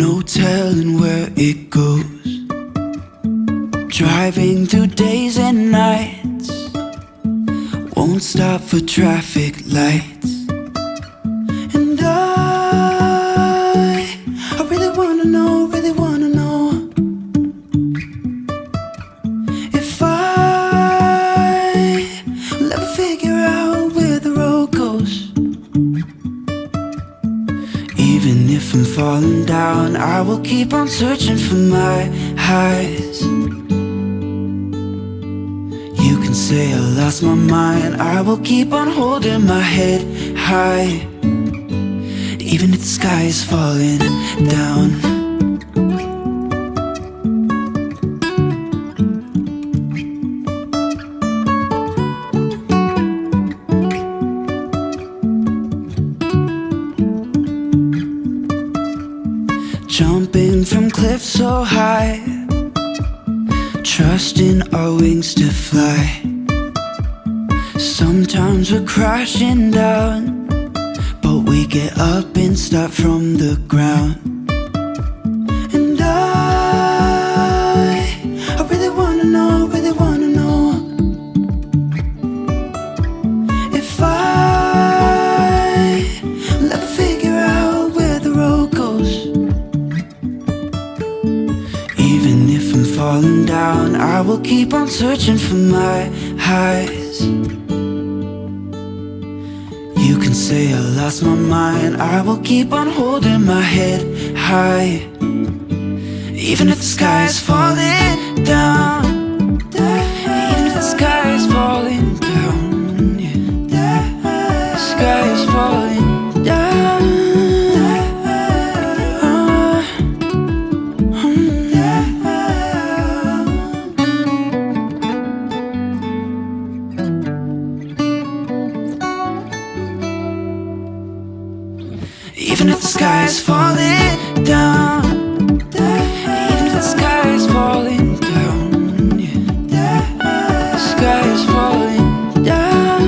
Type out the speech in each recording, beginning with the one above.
no telling where it goes. Driving through days and nights, won't stop for traffic lights. And I really wanna know, if I'll ever figure out where the road goes. Even if I'm falling down, I will keep on searching for my highs. You can say I lost my mind, I will keep on holding my head high. Even if the sky is falling down. Jumping from cliffs so high, trusting our wings to fly. Sometimes we're crashing down, but we get up and start from the ground. And I really wanna know, if I'll ever figure out where the road goes. Even if I'm falling down, I will keep on searching for my highs. You can say I lost my mind, I will keep on holding my head high. Even if the sky is falling down, even if the sky is falling down, yeah. The sky is falling down. Even if the sky is falling down, even if the sky is falling down, yeah. The sky is falling down.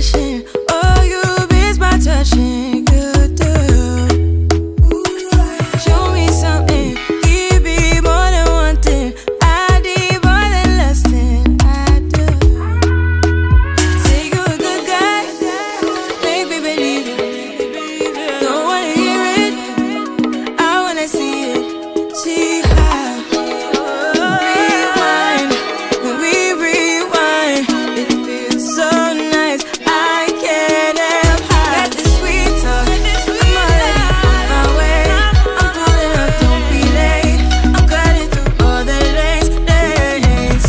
blushing. Oh, you miss my touching. You do. Show me something. Give me more than one thing. I need more than less than I do. Say you're a good guy. Make me believe it. Don't wanna hear it. I wanna see it. See how. Rewind. When we rewind, it feels so nice. I can't help how. Got this sweet talk. I'm already on my way. I'm pulling up, don't be late. I'm cutting through all the lanes.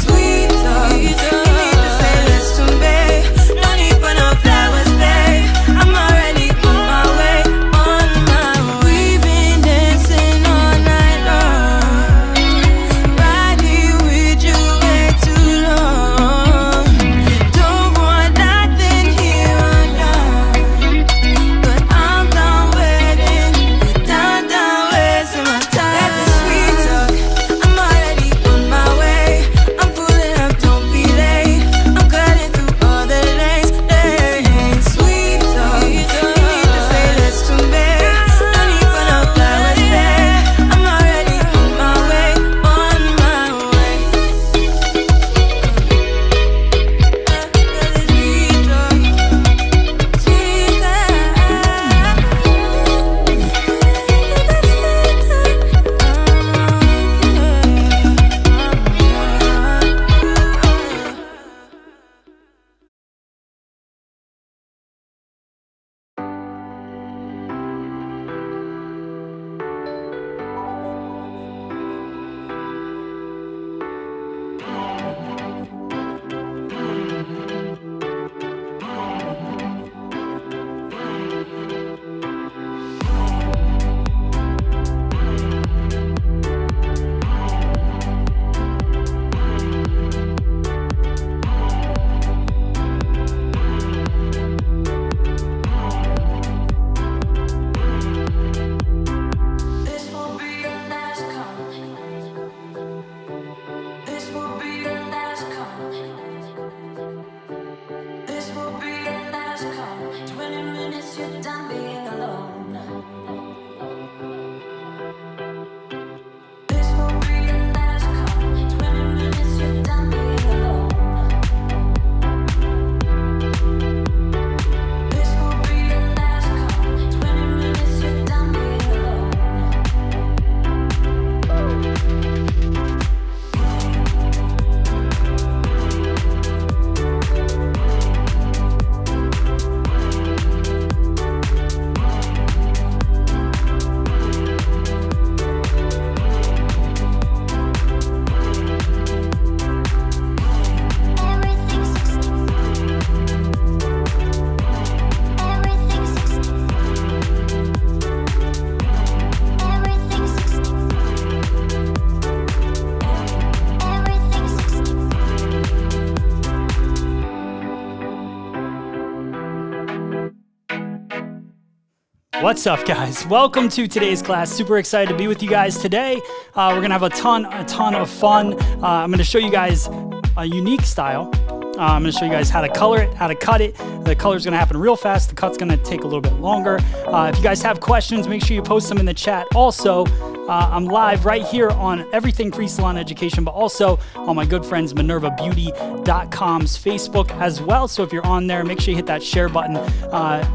Sweet talk. You need to say less to me. No need for no flowers, babe. I'm already on my way, on my way. We've been dancing all night long. Right here with you way too long. Don't want nothing here or now. But I'm done waiting, done wasting my time. Got this sweet talk, I'm already on my way. I'm pulling up, don't be late. I'm cutting through all the lanes. Sweet talk, you need to say less to me. No need for no flowers, babe. I'm already on my way, on my way. Sweet talk, sweet This will be your last call. This will be your last call. This will be your last call. 20 minutes, you're done being alone. This will be your last call. 20 minutes, you're done being alone. This will be your last call. 20 minutes, you're done being alone. What's up, guys? Welcome to today's class. Super excited to be with you guys today. We're gonna have a ton of fun. I'm gonna show you guys a unique style. I'm gonna show you guys how to color it, how to cut it. The color's gonna happen real fast. The cut's gonna take a little bit longer. If you guys have questions, make sure you post them in the chat. Also, I'm live right here on Everything Free Salon Education, but also on my good friends MinervaBeauty.com's Facebook as well. So if you're on there, make sure you hit that share button.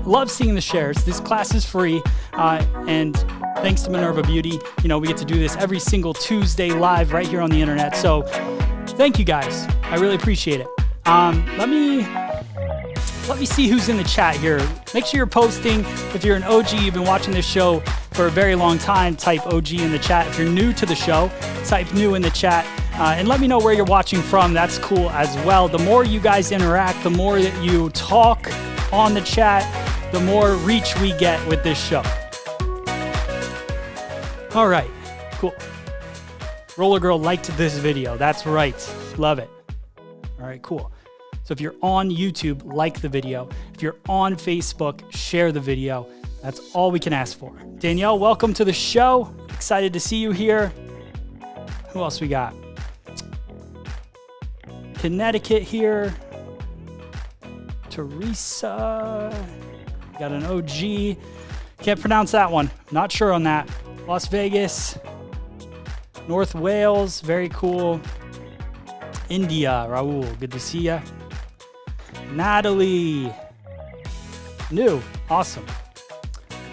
Love seeing the shares. This class is free, and thanks to Minerva Beauty, we get to do this every single Tuesday live right here on the internet. So thank you guys. I really appreciate it. Let me see who's in the chat here. Make sure you're posting. If you're an OG, you've been watching this show for a very long time, type OG in the chat. If you're new to the show, type new in the chat. And let me know where you're watching from. That's cool as well. The more you guys interact, the more that you talk on the chat, the more reach we get with this show. All right, cool. Roller Girl liked this video. That's right. Love it. All right, cool. So if you're on YouTube, like the video. If you're on Facebook, share the video. That's all we can ask for. Danielle, welcome to the show. Excited to see you here. Who else we got? Connecticut here. Teresa. Got an OG. Can't pronounce that one. Not sure on that. Las Vegas. North Wales. Very cool. India. Raul. Good to see ya. Natalie. New. Awesome.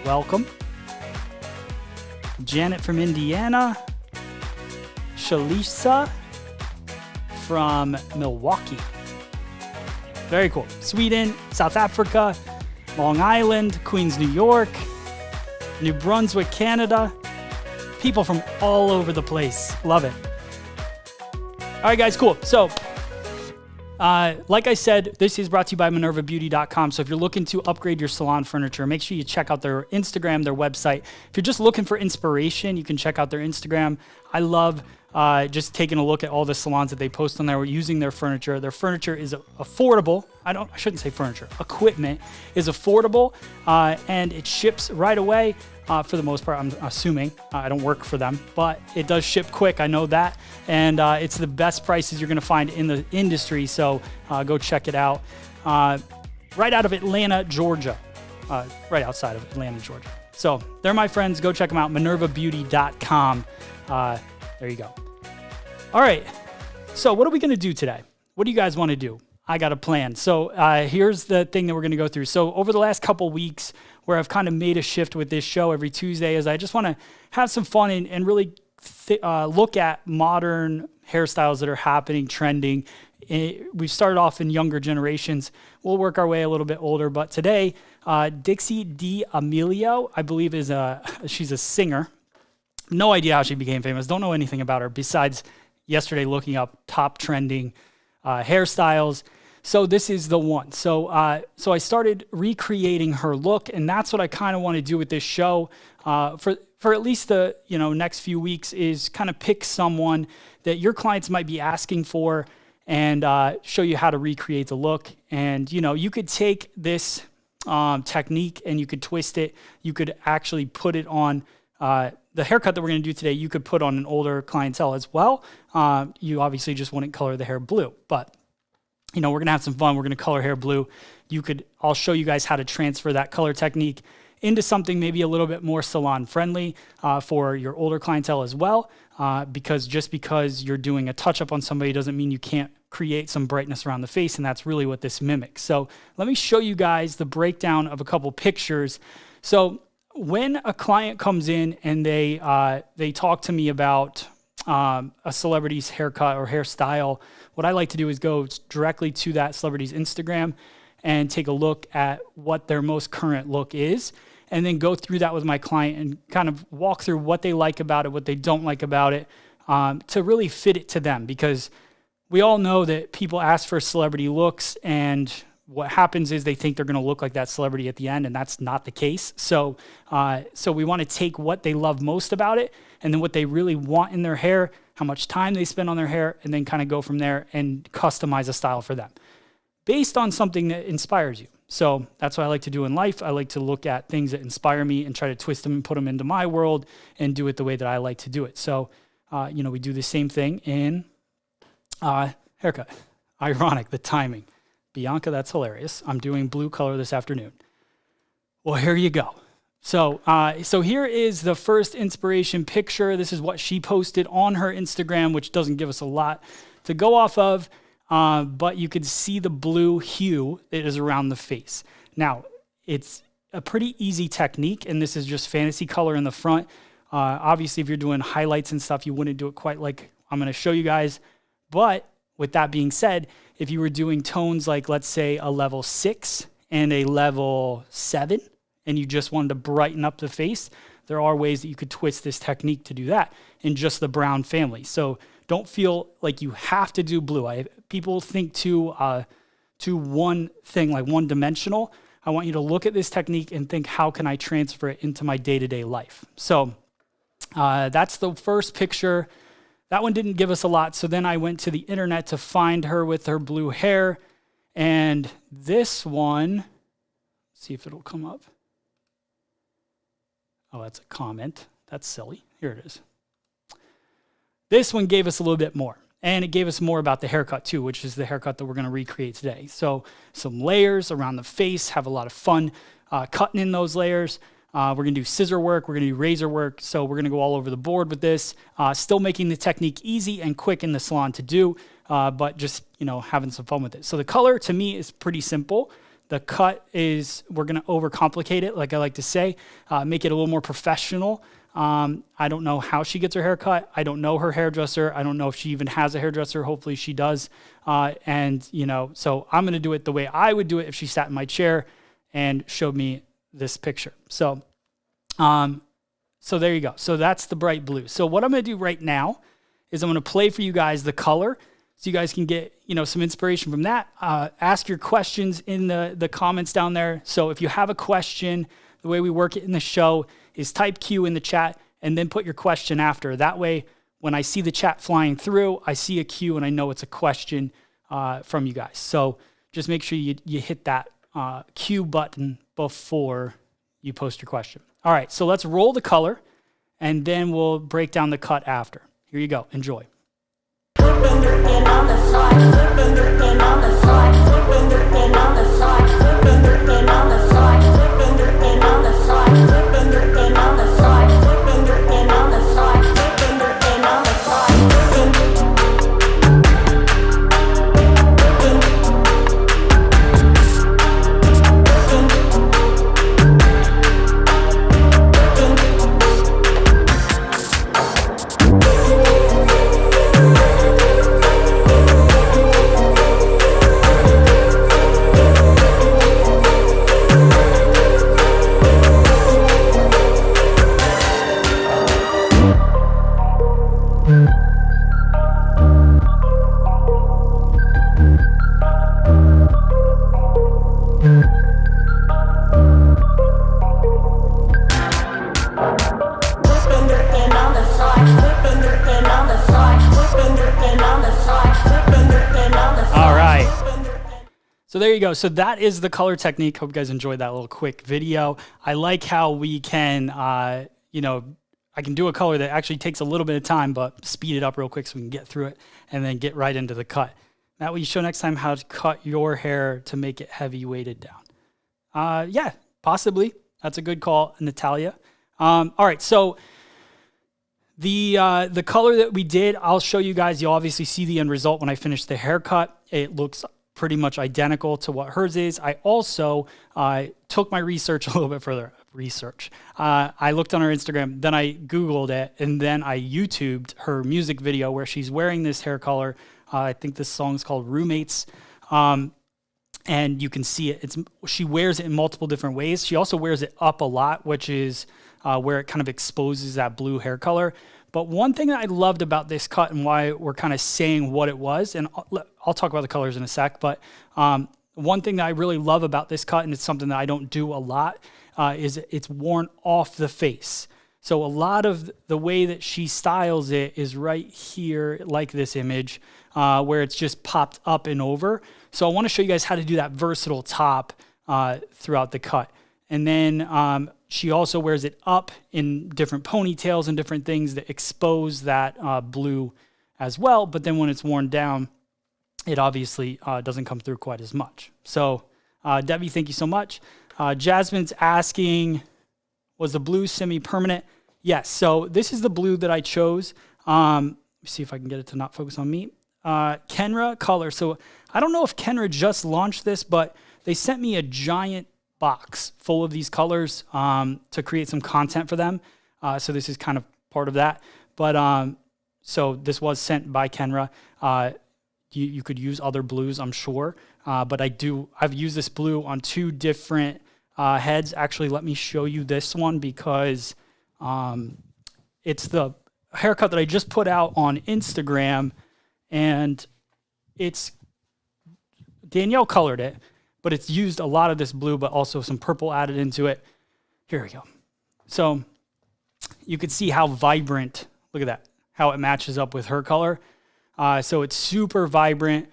Welcome. Janet from Indiana. Shalisa from Milwaukee. Very cool. Sweden, South Africa, Long Island, Queens, New York, New Brunswick, Canada. People from all over the place. Love it. All right, guys, cool. So, like I said, this is brought to you by MinervaBeauty.com. So if you're looking to upgrade your salon furniture, make sure you check out their Instagram, their website. If you're just looking for inspiration, you can check out their Instagram. I love just taking a look at all the salons that they post on there. We're using their furniture. Their furniture is affordable. I shouldn't say furniture. Equipment is affordable, and it ships right away. For the most part, I'm assuming. I don't work for them, but it does ship quick. I know that. And it's the best prices you're going to find in the industry. So go check it out. Right out of Atlanta, Georgia. Right outside of Atlanta, Georgia. So they're my friends. Go check them out. MinervaBeauty.com. There you go. All right. So what are we going to do today? What do you guys want to do? I got a plan. So here's the thing that we're going to go through. So over the last couple weeks, where I've kind of made a shift with this show every Tuesday, is I just want to have some fun and really look at modern hairstyles that are happening, trending. We've started off in younger generations. We'll work our way a little bit older. But today, Dixie D'Amelio, I believe she's a singer. No idea how she became famous. Don't know anything about her besides yesterday looking up top trending hairstyles. So this is the one. So I started recreating her look, and that's what I kind of want to do with this show for at least the next few weeks, is kind of pick someone that your clients might be asking for and show you how to recreate the look. And you could take this technique and you could twist it. You could actually put it on the haircut that we're going to do today. You could put on an older clientele as well. You obviously just wouldn't color the hair blue, but we're going to have some fun. We're going to color hair blue. I'll show you guys how to transfer that color technique into something maybe a little bit more salon friendly for your older clientele as well. Because just because you're doing a touch up on somebody doesn't mean you can't create some brightness around the face. And that's really what this mimics. So let me show you guys the breakdown of a couple pictures. So when a client comes in and they talk to me about a celebrity's haircut or hairstyle, what I like to do is go directly to that celebrity's Instagram and take a look at what their most current look is, and then go through that with my client and kind of walk through what they like about it, what they don't like about it, to really fit it to them. Because we all know that people ask for celebrity looks, and what happens is they think they're going to look like that celebrity at the end, and that's not the case. So we want to take what they love most about it, and then what they really want in their hair, how much time they spend on their hair, and then kind of go from there and customize a style for them based on something that inspires you. So that's what I like to do in life. I like to look at things that inspire me and try to twist them and put them into my world and do it the way that I like to do it. So, we do the same thing in haircut. Ironic, the timing. Bianca, that's hilarious. I'm doing blue color this afternoon. Well, here you go. So here is the first inspiration picture. This is what she posted on her Instagram, which doesn't give us a lot to go off of, but you can see the blue hue that is around the face. Now, it's a pretty easy technique, and this is just fantasy color in the front. Obviously, if you're doing highlights and stuff, you wouldn't do it quite like I'm going to show you guys. But with that being said, if you were doing tones like, let's say, a level 6 and a level 7, and you just wanted to brighten up the face, there are ways that you could twist this technique to do that in just the brown family. So don't feel like you have to do blue. People think too one thing, like one dimensional. I want you to look at this technique and think, how can I transfer it into my day-to-day life? So that's the first picture. That one didn't give us a lot. So then I went to the internet to find her with her blue hair. And this one, see if it'll come up. Oh, that's a comment. That's silly. Here it is. This one gave us a little bit more. And it gave us more about the haircut too, which is the haircut that we're going to recreate today. So some layers around the face, have a lot of fun cutting in those layers. We're going to do scissor work. We're going to do razor work. So we're going to go all over the board with this, still making the technique easy and quick in the salon to do, but just, having some fun with it. So the color to me is pretty simple. The cut is, we're going to overcomplicate it, like I like to say, make it a little more professional. I don't know how she gets her hair cut. I don't know her hairdresser. I don't know if she even has a hairdresser. Hopefully she does. So I'm going to do it the way I would do it if she sat in my chair and showed me this picture. So there you go. So that's the bright blue. So what I'm going to do right now is I'm going to play for you guys the color so you guys can get, some inspiration from that. Ask your questions in the comments down there. So if you have a question, the way we work it in the show is type Q in the chat and then put your question after. That way, when I see the chat flying through, I see a Q and I know it's a question from you guys. So just make sure you hit that Q button before you post your question. All right, so let's roll the color and then we'll break down the cut after. Here you go. Enjoy. So there you go. So that is the color technique. Hope you guys enjoyed that little quick video. I like how we can, I can do a color that actually takes a little bit of time, but speed it up real quick so we can get through it and then get right into the cut. Matt, will you show next time how to cut your hair to make it heavy weighted down? Yeah, possibly. That's a good call, Natalia. All right, so the color that we did, I'll show you guys. You'll obviously see the end result when I finish the haircut. It looks pretty much identical to what hers is. I also took my research a little bit further. I looked on her Instagram, then I Googled it, and then I YouTubed her music video where she's wearing this hair color. I think this song's called Roommates. And you can see it. She wears it in multiple different ways. She also wears it up a lot, which is where it kind of exposes that blue hair color. But one thing that I loved about this cut and why we're kind of saying what it was, and I'll talk about the colors in a sec, but one thing that I really love about this cut, and it's something that I don't do a lot, is it's worn off the face. So a lot of the way that she styles it is right here, like this image, where it's just popped up and over. So I want to show you guys how to do that versatile top throughout the cut. And then she also wears it up in different ponytails and different things that expose that blue as well. But then when it's worn down, it obviously doesn't come through quite as much. So Debbie, thank you so much. Jasmine's asking, was the blue semi-permanent? Yes, so this is the blue that I chose. Let me see if I can get it to not focus on me. Kenra color. So I don't know if Kenra just launched this, but they sent me a giant box full of these colors to create some content for them. So this is kind of part of that. But so this was sent by Kenra. You could use other blues, I'm sure. But I've used this blue on 2 different heads. Actually, let me show you this one because it's the haircut that I just put out on Instagram, and Danielle colored it, but it's used a lot of this blue, but also some purple added into it. Here we go. So you can see how vibrant, look at that, how it matches up with her color. So it's super vibrant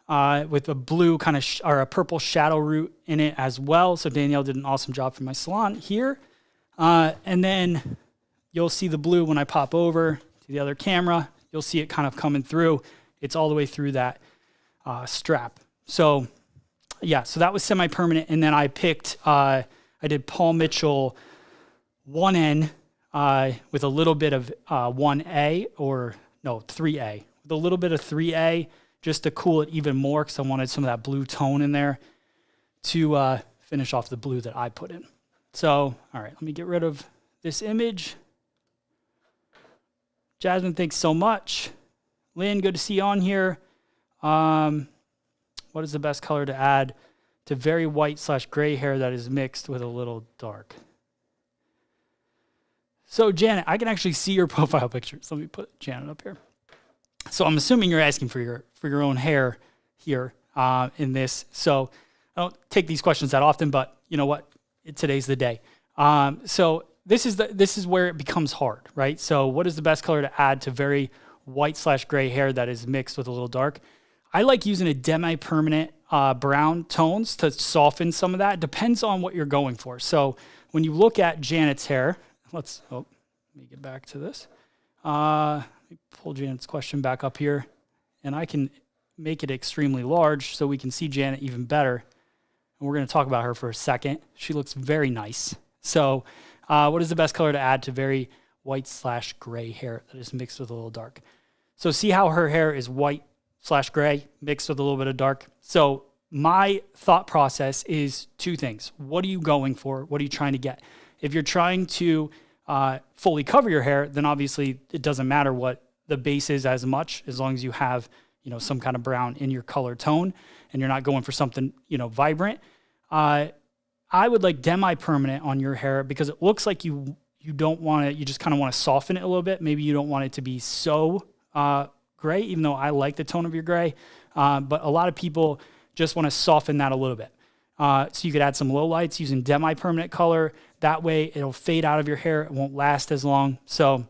with a blue kind of or a purple shadow root in it as well. So Danielle did an awesome job for my salon here. And then you'll see the blue when I pop over to the other camera. You'll see it kind of coming through. It's all the way through that strap. So yeah, so that was semi-permanent. And then I picked, I did Paul Mitchell 1N with a little bit of 1A, or no, 3A. With a little bit of 3A just to cool it even more, because I wanted some of that blue tone in there to finish off the blue that I put in. So, all right, let me get rid of this image. Jasmine, thanks so much. Lynn, good to see you on here. What is the best color to add to very white/gray hair that is mixed with a little dark? So Janet, I can actually see your profile pictures. Let me put Janet up here. So I'm assuming you're asking for your own hair here in this. So I don't take these questions that often, but you know what? Today's the day. So this is where it becomes hard, right? So what is the best color to add to very white/gray hair that is mixed with a little dark? I like using a demi-permanent brown tones to soften some of that. Depends on what you're going for. So when you look at Janet's hair, let me get back to this. Let me pull Janet's question back up here, and I can make it extremely large so we can see Janet even better. And we're going to talk about her for a second. She looks very nice. So what is the best color to add to very white/gray hair that is mixed with a little dark? So see how her hair is white/gray mixed with a little bit of dark. So my thought process is two things. What are you going for? What are you trying to get? If you're trying to fully cover your hair, then obviously it doesn't matter what the base is as much, as long as you have, some kind of brown in your color tone and you're not going for something, vibrant. I would like demi-permanent on your hair because it looks like you don't want it, you just kind of want to soften it a little bit. Maybe you don't want it to be so gray, even though I like the tone of your gray. But a lot of people just want to soften that a little bit. So you could add some low lights using demi-permanent color. That way it'll fade out of your hair. It won't last as long. So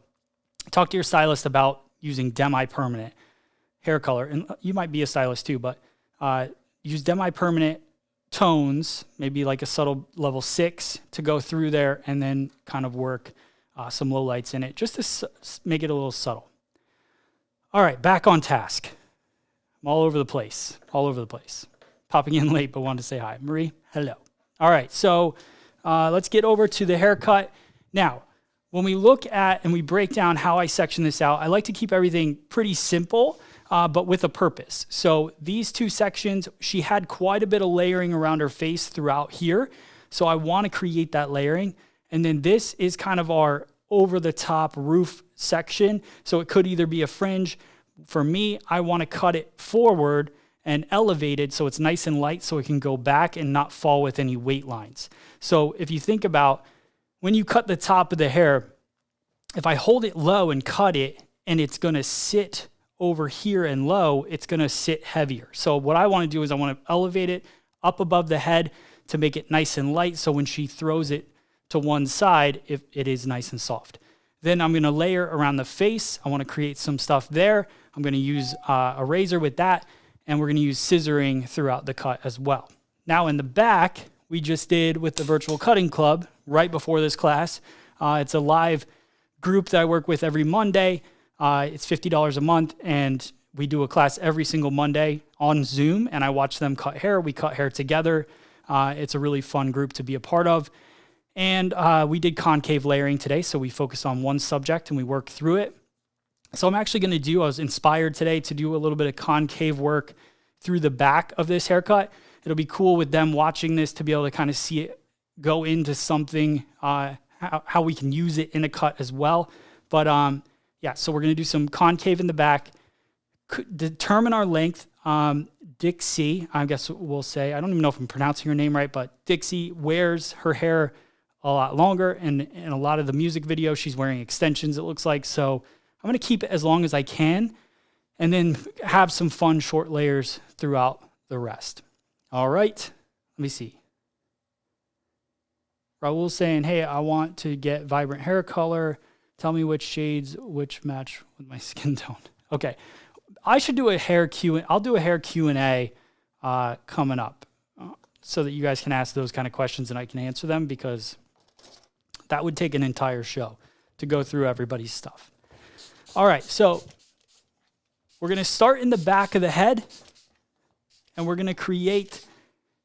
talk to your stylist about using demi-permanent hair color. And you might be a stylist too, but use demi-permanent tones, maybe like a subtle level 6 to go through there, and then kind of work some low lights in it just to make it a little subtle. All right, back on task. I'm all over the place. Popping in late, but wanted to say hi. Marie, hello. All right, so let's get over to the haircut. Now, when we look at and we break down how I section this out, I like to keep everything pretty simple, but with a purpose. So these two sections, she had quite a bit of layering around her face throughout here. So I want to create that layering. And then this is kind of our over-the-top roof section. So it could either be a fringe. For me, I want to cut it forward and elevated so it's nice and light so it can go back and not fall with any weight lines. So if you think about when you cut the top of the hair, if I hold it low and cut it and it's going to sit over here and low, it's going to sit heavier. So what I want to do is I want to elevate it up above the head to make it nice and light so when she throws it to one side, it is nice and soft. Then I'm going to layer around the face. I want to create some stuff there. I'm going to use a razor with that, and we're going to use scissoring throughout the cut as well. Now in the back, we just did with the Virtual Cutting Club right before this class. It's a live group that I work with every Monday. It's $50 a month, and we do a class every single Monday on Zoom, and I watch them cut hair. We cut hair together. It's a really fun group to be a part of. And we did concave layering today, so we focus on one subject and we work through it. So I'm actually going to I was inspired today to do a little bit of concave work through the back of this haircut. It'll be cool with them watching this to be able to kind of see it go into something, how we can use it in a cut as well. But yeah, so we're going to do some concave in the back, determine our length. Dixie, I guess we'll say, I don't even know if I'm pronouncing her name right, but Dixie wears her hair a lot longer, and in a lot of the music videos, she's wearing extensions, it looks like. So I'm going to keep it as long as I can, and then have some fun short layers throughout the rest. All right, let me see. Raul's saying, hey, I want to get vibrant hair color. Tell me which shades, which match with my skin tone. Okay, I should do a hair Q&A. I'll do a hair Q&A coming up so that you guys can ask those kind of questions and I can answer them, because that would take an entire show to go through everybody's stuff. All right, so we're going to start in the back of the head, and we're going to create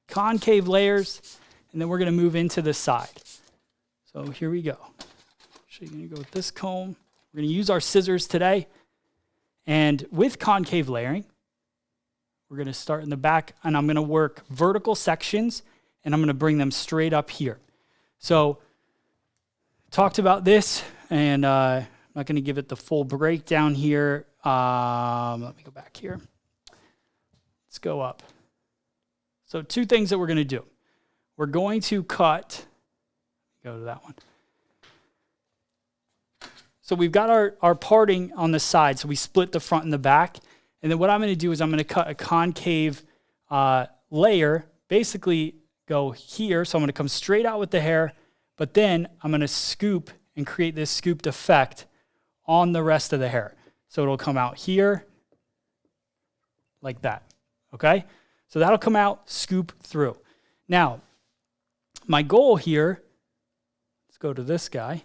concave layers, and then we're going to move into the side. So here we go. So you're going to go with this comb. We're going to use our scissors today. And with concave layering, we're going to start in the back, and I'm going to work vertical sections, and I'm going to bring them straight up here. So talked about this, and I'm not going to give it the full breakdown here. Let me go back here. Let's go up. So two things that we're going to do. We're going to cut, go to that one. So we've got our parting on the side, so we split the front and the back. And then what I'm going to do is I'm going to cut a concave layer, basically go here. So I'm going to come straight out with the hair, but then I'm going to scoop and create this scooped effect on the rest of the hair. So it'll come out here like that, okay? So that'll come out, scoop through. Now, my goal here, let's go to this guy,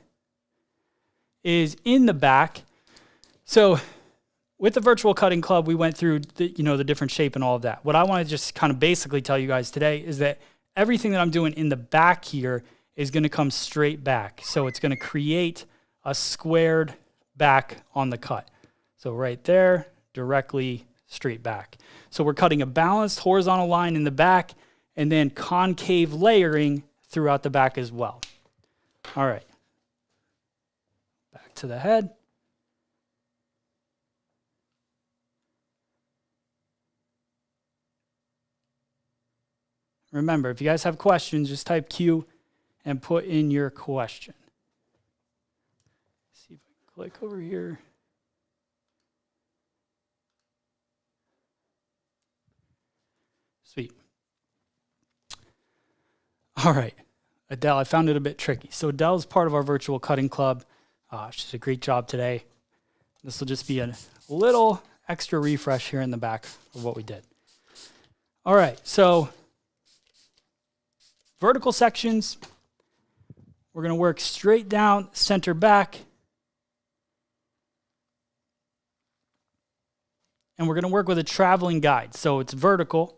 is in the back. So with the virtual cutting club, we went through the different shape and all of that. What I want to just kind of basically tell you guys today is that everything that I'm doing in the back here is going to come straight back. So it's going to create a squared back on the cut. So right there, directly straight back. So we're cutting a balanced horizontal line in the back and then concave layering throughout the back as well. All right. Back to the head. Remember, if you guys have questions, just type Q and put in your question. Let's see if I can click over here. Sweet. All right. Adele, I found it a bit tricky. So Adele is part of our virtual cutting club. She did a great job today. This will just be a little extra refresh here in the back of what we did. All right. So vertical sections, we're going to work straight down, center back. And we're going to work with a traveling guide. So it's vertical.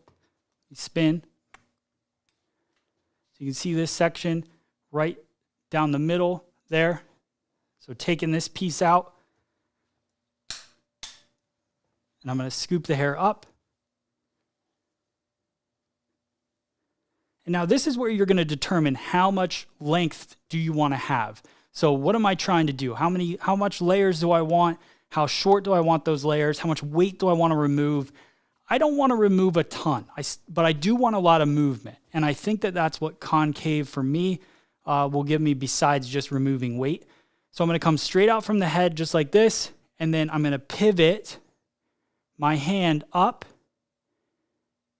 You spin. So you can see this section right down the middle there. So taking this piece out. And I'm going to scoop the hair up. And now this is where you're going to determine how much length do you want to have. So what am I trying to do? How much layers do I want? How short do I want those layers? How much weight do I want to remove? I don't want to remove a ton, but I do want a lot of movement. And I think that that's what concave for me will give me besides just removing weight. So I'm going to come straight out from the head just like this. And then I'm going to pivot my hand up.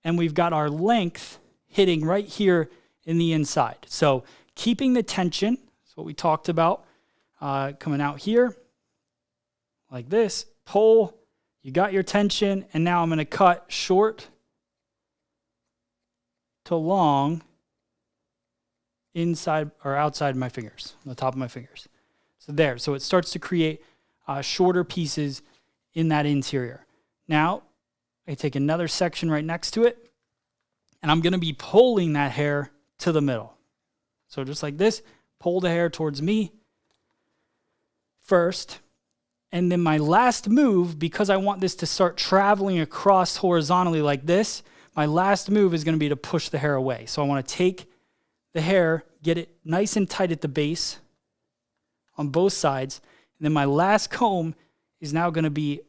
And we've got our length hitting right here in the inside. So keeping the tension, that's what we talked about, coming out here like this, pull, you got your tension, and now I'm going to cut short to long inside or outside my fingers, on the top of my fingers. So there, so it starts to create shorter pieces in that interior. Now, I take another section right next to it, and I'm going to be pulling that hair to the middle. So just like this, pull the hair towards me first. And then my last move, because I want this to start traveling across horizontally like this, my last move is going to be to push the hair away. So I want to take the hair, get it nice and tight at the base on both sides. And then my last comb is now going to be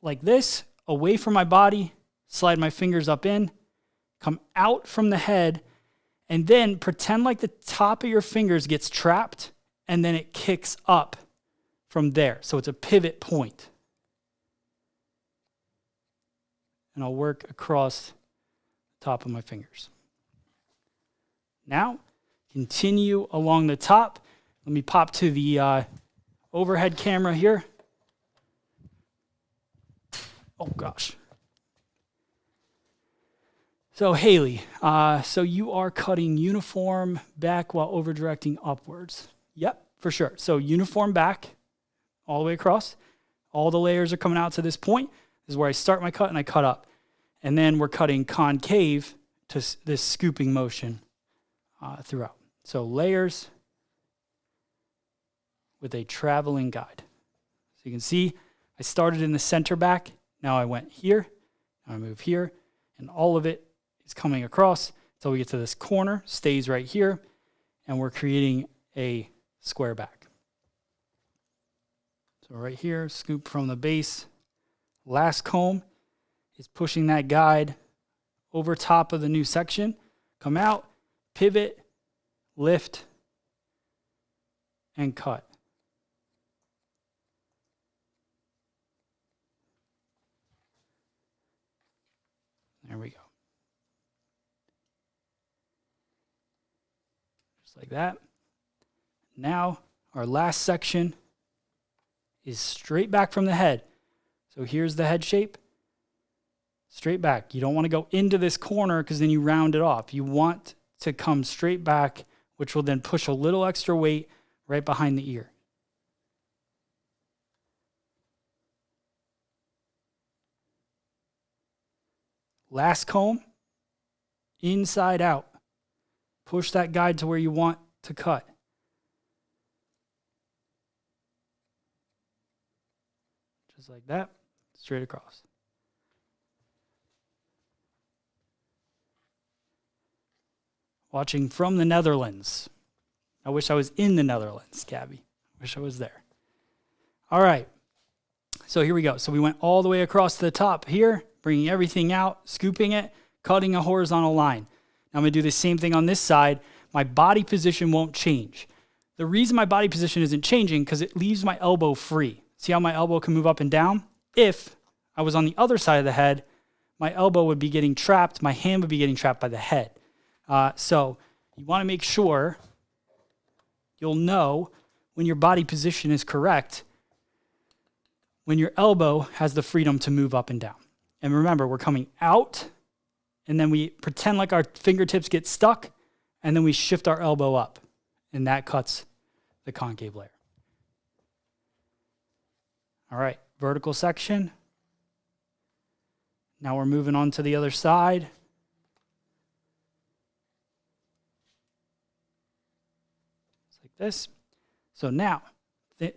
like this, away from my body, slide my fingers up in, come out from the head, and then pretend like the top of your fingers gets trapped, and then it kicks up from there. So it's a pivot point. And I'll work across the top of my fingers. Now, continue along the top. Let me pop to the overhead camera here. Oh, gosh. So, Haley, so you are cutting uniform back while over-directing upwards. Yep, for sure. So uniform back all the way across. All the layers are coming out to this point. is where I start my cut and I cut up. And then we're cutting concave to this scooping motion throughout. So layers with a traveling guide. So you can see I started in the center back. Now I went here. Now I move here. And all of it is coming across until we get to this corner, stays right here. And we're creating a square back. So right here, scoop from the base. Last comb is pushing that guide over top of the new section. Come out, pivot, lift, and cut. There we go. Just like that. Now, our last section is straight back from the head. So here's the head shape. Straight back. You don't want to go into this corner because then you round it off. You want to come straight back, which will then push a little extra weight right behind the ear. Last comb, inside out. Push that guide to where you want to cut. Just like that, straight across. Watching from the Netherlands. I wish I was in the Netherlands, Gabby. Wish I was there. All right. So here we go. So we went all the way across to the top here, bringing everything out, scooping it, cutting a horizontal line. Now I'm going to do the same thing on this side. My body position won't change. The reason my body position isn't changing because it leaves my elbow free. See how my elbow can move up and down? If I was on the other side of the head, my elbow would be getting trapped, my hand would be getting trapped by the head. So you want to make sure you'll know when your body position is correct, when your elbow has the freedom to move up and down. And remember, we're coming out, and then we pretend like our fingertips get stuck, and then we shift our elbow up, and that cuts the concave layer. All right, vertical section. Now we're moving on to the other side. This. So now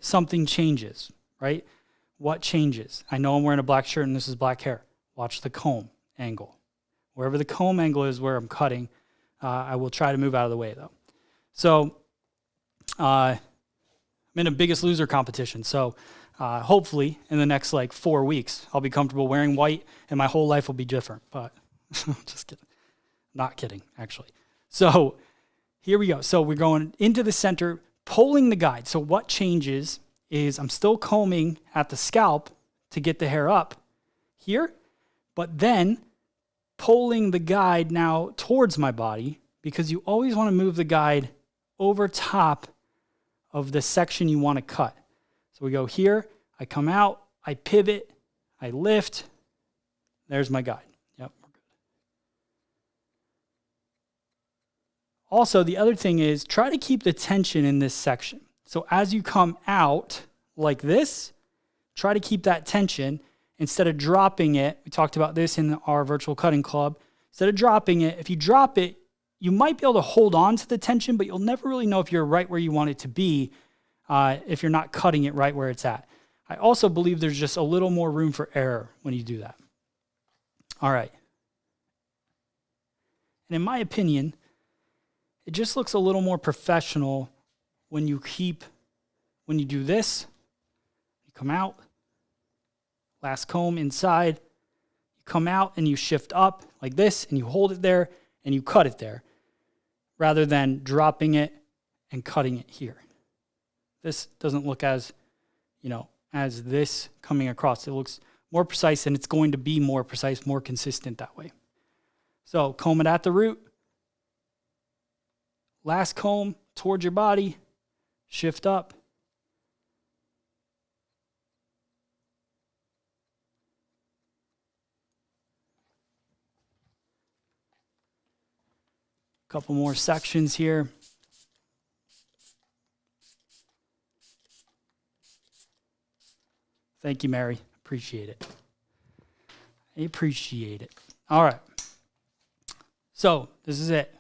something changes, right? What changes? I know I'm wearing a black shirt and this is black hair. Watch the comb angle. Wherever the comb angle is where I'm cutting, I will try to move out of the way though. So I'm in a Biggest Loser competition. So hopefully in the next 4 weeks, I'll be comfortable wearing white and my whole life will be different. But just kidding. Not kidding, actually. So here we go. So we're going into the center, pulling the guide. So what changes is I'm still combing at the scalp to get the hair up here, but then pulling the guide now towards my body because you always want to move the guide over top of the section you want to cut. So we go here, I come out, I pivot, I lift. There's my guide. Yep. Also, the other thing is try to keep the tension in this section. So as you come out like this, try to keep that tension instead of dropping it. We talked about this in our virtual cutting club. Instead of dropping it, if you drop it, you might be able to hold on to the tension, but you'll never really know if you're right where you want it to be if you're not cutting it right where it's at. I also believe there's just a little more room for error when you do that. All right. And in my opinion, it just looks a little more professional when you do this, you come out, last comb inside, you come out and you shift up like this and you hold it there and you cut it there rather than dropping it and cutting it here. This doesn't look as this coming across. It looks more precise and it's going to be more precise, more consistent that way. So comb it at the root. Last comb towards your body, shift up. Couple more sections here. Thank you, Mary. Appreciate it. I appreciate it. All right. So this is it.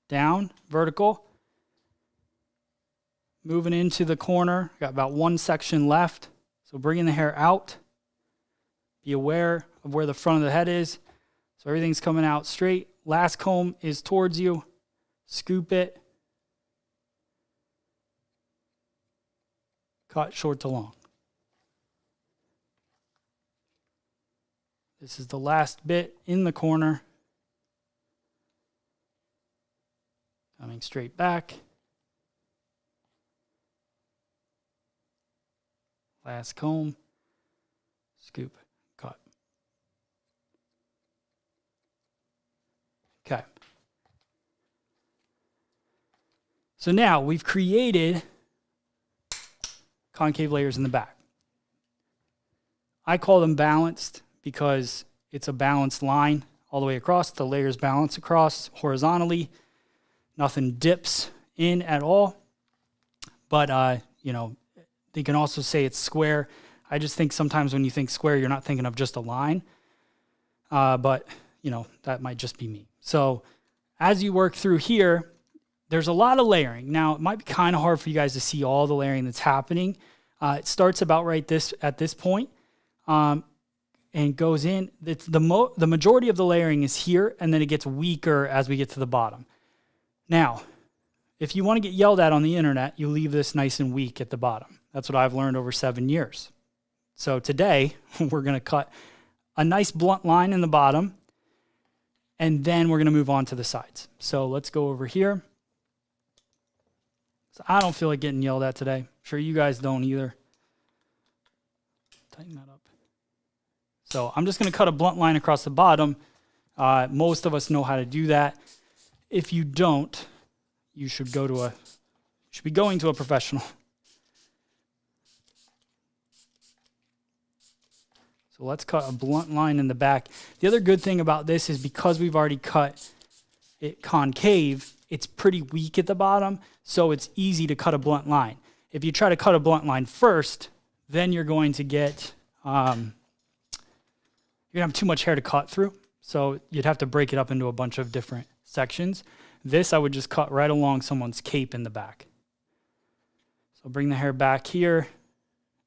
Down, vertical. Moving into the corner. Got about one section left. So bringing the hair out. Be aware of where the front of the head is. So everything's coming out straight. Last comb is towards you. Scoop it. Cut short to long. This is the last bit in the corner. Coming straight back. Last comb. Scoop. Cut. Okay. So now we've created concave layers in the back. I call them balanced because it's a balanced line all the way across. The layers balance across horizontally. Nothing dips in at all. But, you know, they can also say it's square. I just think sometimes when you think square, you're not thinking of just a line. But, you know, that might just be me. So as you work through here, there's a lot of layering. Now, it might be kind of hard for you guys to see all the layering that's happening. It starts about at this point, and goes in. It's the majority of the layering is here, and then it gets weaker as we get to the bottom. Now, if you want to get yelled at on the internet, you leave this nice and weak at the bottom. That's what I've learned over 7 years. So today, we're going to cut a nice blunt line in the bottom, and then we're going to move on to the sides. So let's go over here. So I don't feel like getting yelled at today. I'm sure you guys don't either. Tighten that up. So I'm just going to cut a blunt line across the bottom. Most of us know how to do that. If you don't, you should be going to a professional. So let's cut a blunt line in the back. The other good thing about this is because we've already cut it concave, it's pretty weak at the bottom, so it's easy to cut a blunt line. If you try to cut a blunt line first, then you're going to get, you're going to have too much hair to cut through, so you'd have to break it up into a bunch of different sections. This I would just cut right along someone's cape in the back. So bring the hair back here.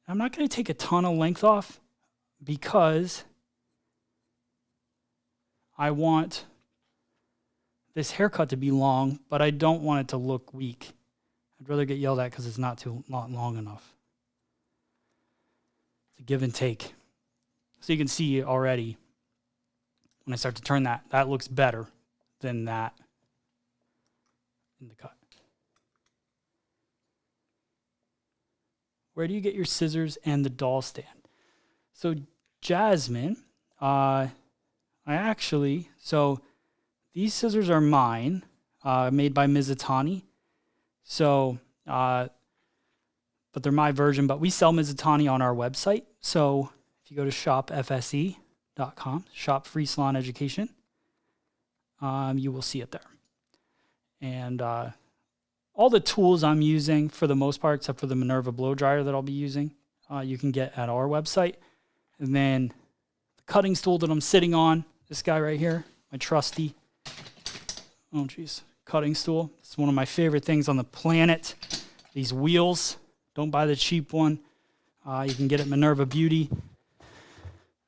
I'm not going to take a ton of length off because I want this haircut to be long, but I don't want it to look weak. I'd rather get yelled at because it's not long enough. It's a give and take. So you can see already when I start to turn that looks better than that in the cut. Where do you get your scissors and the doll stand? So Jasmine, so these scissors are mine, made by Mizutani. So, but they're my version, but we sell Mizutani on our website. So if you go to shopfse.com, Shop Free Salon Education, you will see it there. And all the tools I'm using, for the most part, except for the Minerva blow dryer that I'll be using, you can get at our website. And then the cutting stool that I'm sitting on, this guy right here, my trusty, cutting stool. It's one of my favorite things on the planet. These wheels, don't buy the cheap one. You can get it at Minerva Beauty.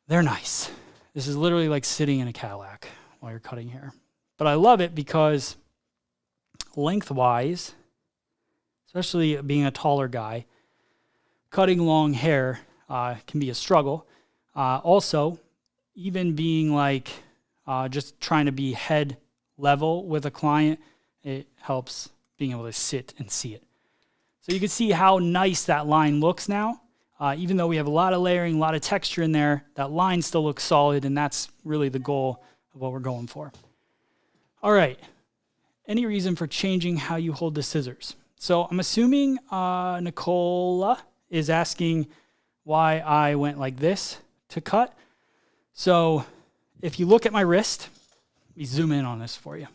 They're nice. This is literally like sitting in a Cadillac while you're cutting hair. But I love it because lengthwise, especially being a taller guy, cutting long hair can be a struggle. Also, even being like just trying to be head level with a client, it helps being able to sit and see it. So you can see how nice that line looks now. Even though we have a lot of layering, a lot of texture in there, that line still looks solid, and that's really the goal of what we're going for. All right. Any reason for changing how you hold the scissors? So I'm assuming Nicola is asking why I went like this to cut. So if you look at my wrist, let me zoom in on this for you.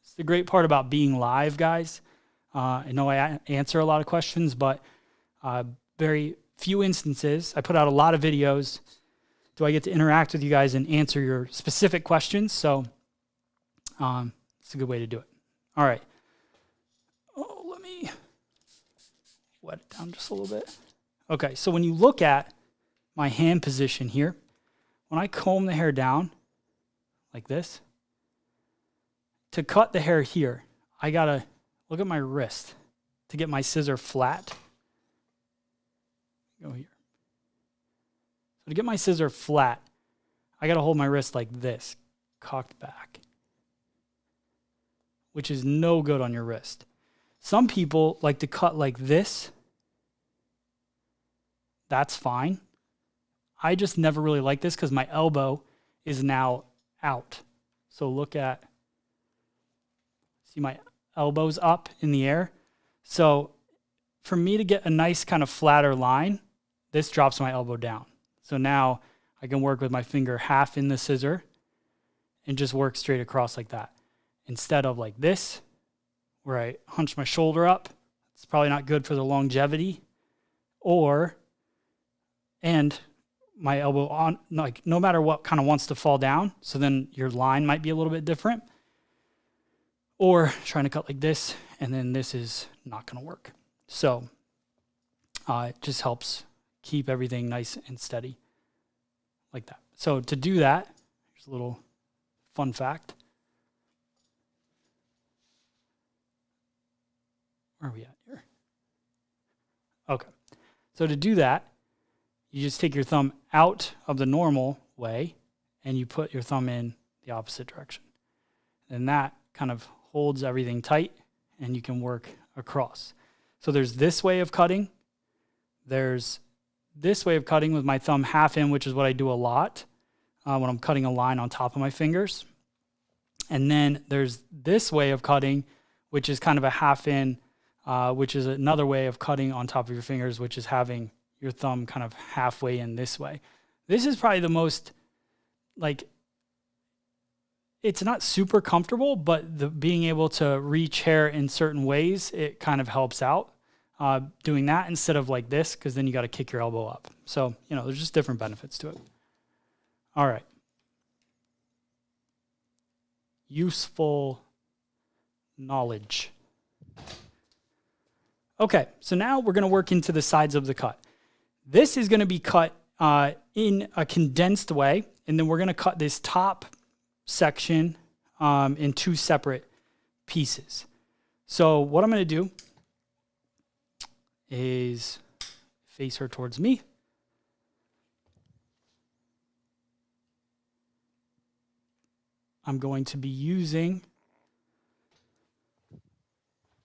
It's the great part about being live, guys. I know I answer a lot of questions, but very few instances. I put out a lot of videos do I get to interact with you guys and answer your specific questions. So it's a good way to do it. All right. Oh, let me wet it down just a little bit. Okay, so when you look at my hand position here, when I comb the hair down like this, to cut the hair here, I gotta look at my wrist to get my scissor flat. Go here. So to get my scissor flat, I gotta hold my wrist like this, cocked back, which is no good on your wrist. Some people like to cut like this. That's fine. I just never really like this because my elbow is now out. So look at, see my elbows up in the air. So for me to get a nice kind of flatter line, this drops my elbow down. So now I can work with my finger half in the scissor and just work straight across like that. Instead of like this, where I hunch my shoulder up. It's probably not good for the longevity. And my elbow on, like no matter what, kind of wants to fall down. So then your line might be a little bit different. Or trying to cut like this, and then this is not going to work. So it just helps keep everything nice and steady like that. So to do that, here's a little fun fact. Where are we at here? Okay. So to do that, you just take your thumb out of the normal way and you put your thumb in the opposite direction. And that kind of holds everything tight and you can work across. So there's this way of cutting. There's this way of cutting with my thumb half in, which is what I do a lot when I'm cutting a line on top of my fingers. And then there's this way of cutting, which is kind of a half in, which is another way of cutting on top of your fingers, which is having your thumb kind of halfway in this way. This is probably the most, like, it's not super comfortable, but the being able to reach hair in certain ways, it kind of helps out doing that instead of like this, because then you got to kick your elbow up. So, you know, there's just different benefits to it. All right. Useful knowledge. Okay, so now we're going to work into the sides of the cut. This is going to be cut in a condensed way, and then we're going to cut this top section in two separate pieces. So what I'm going to do is face her towards me. I'm going to be using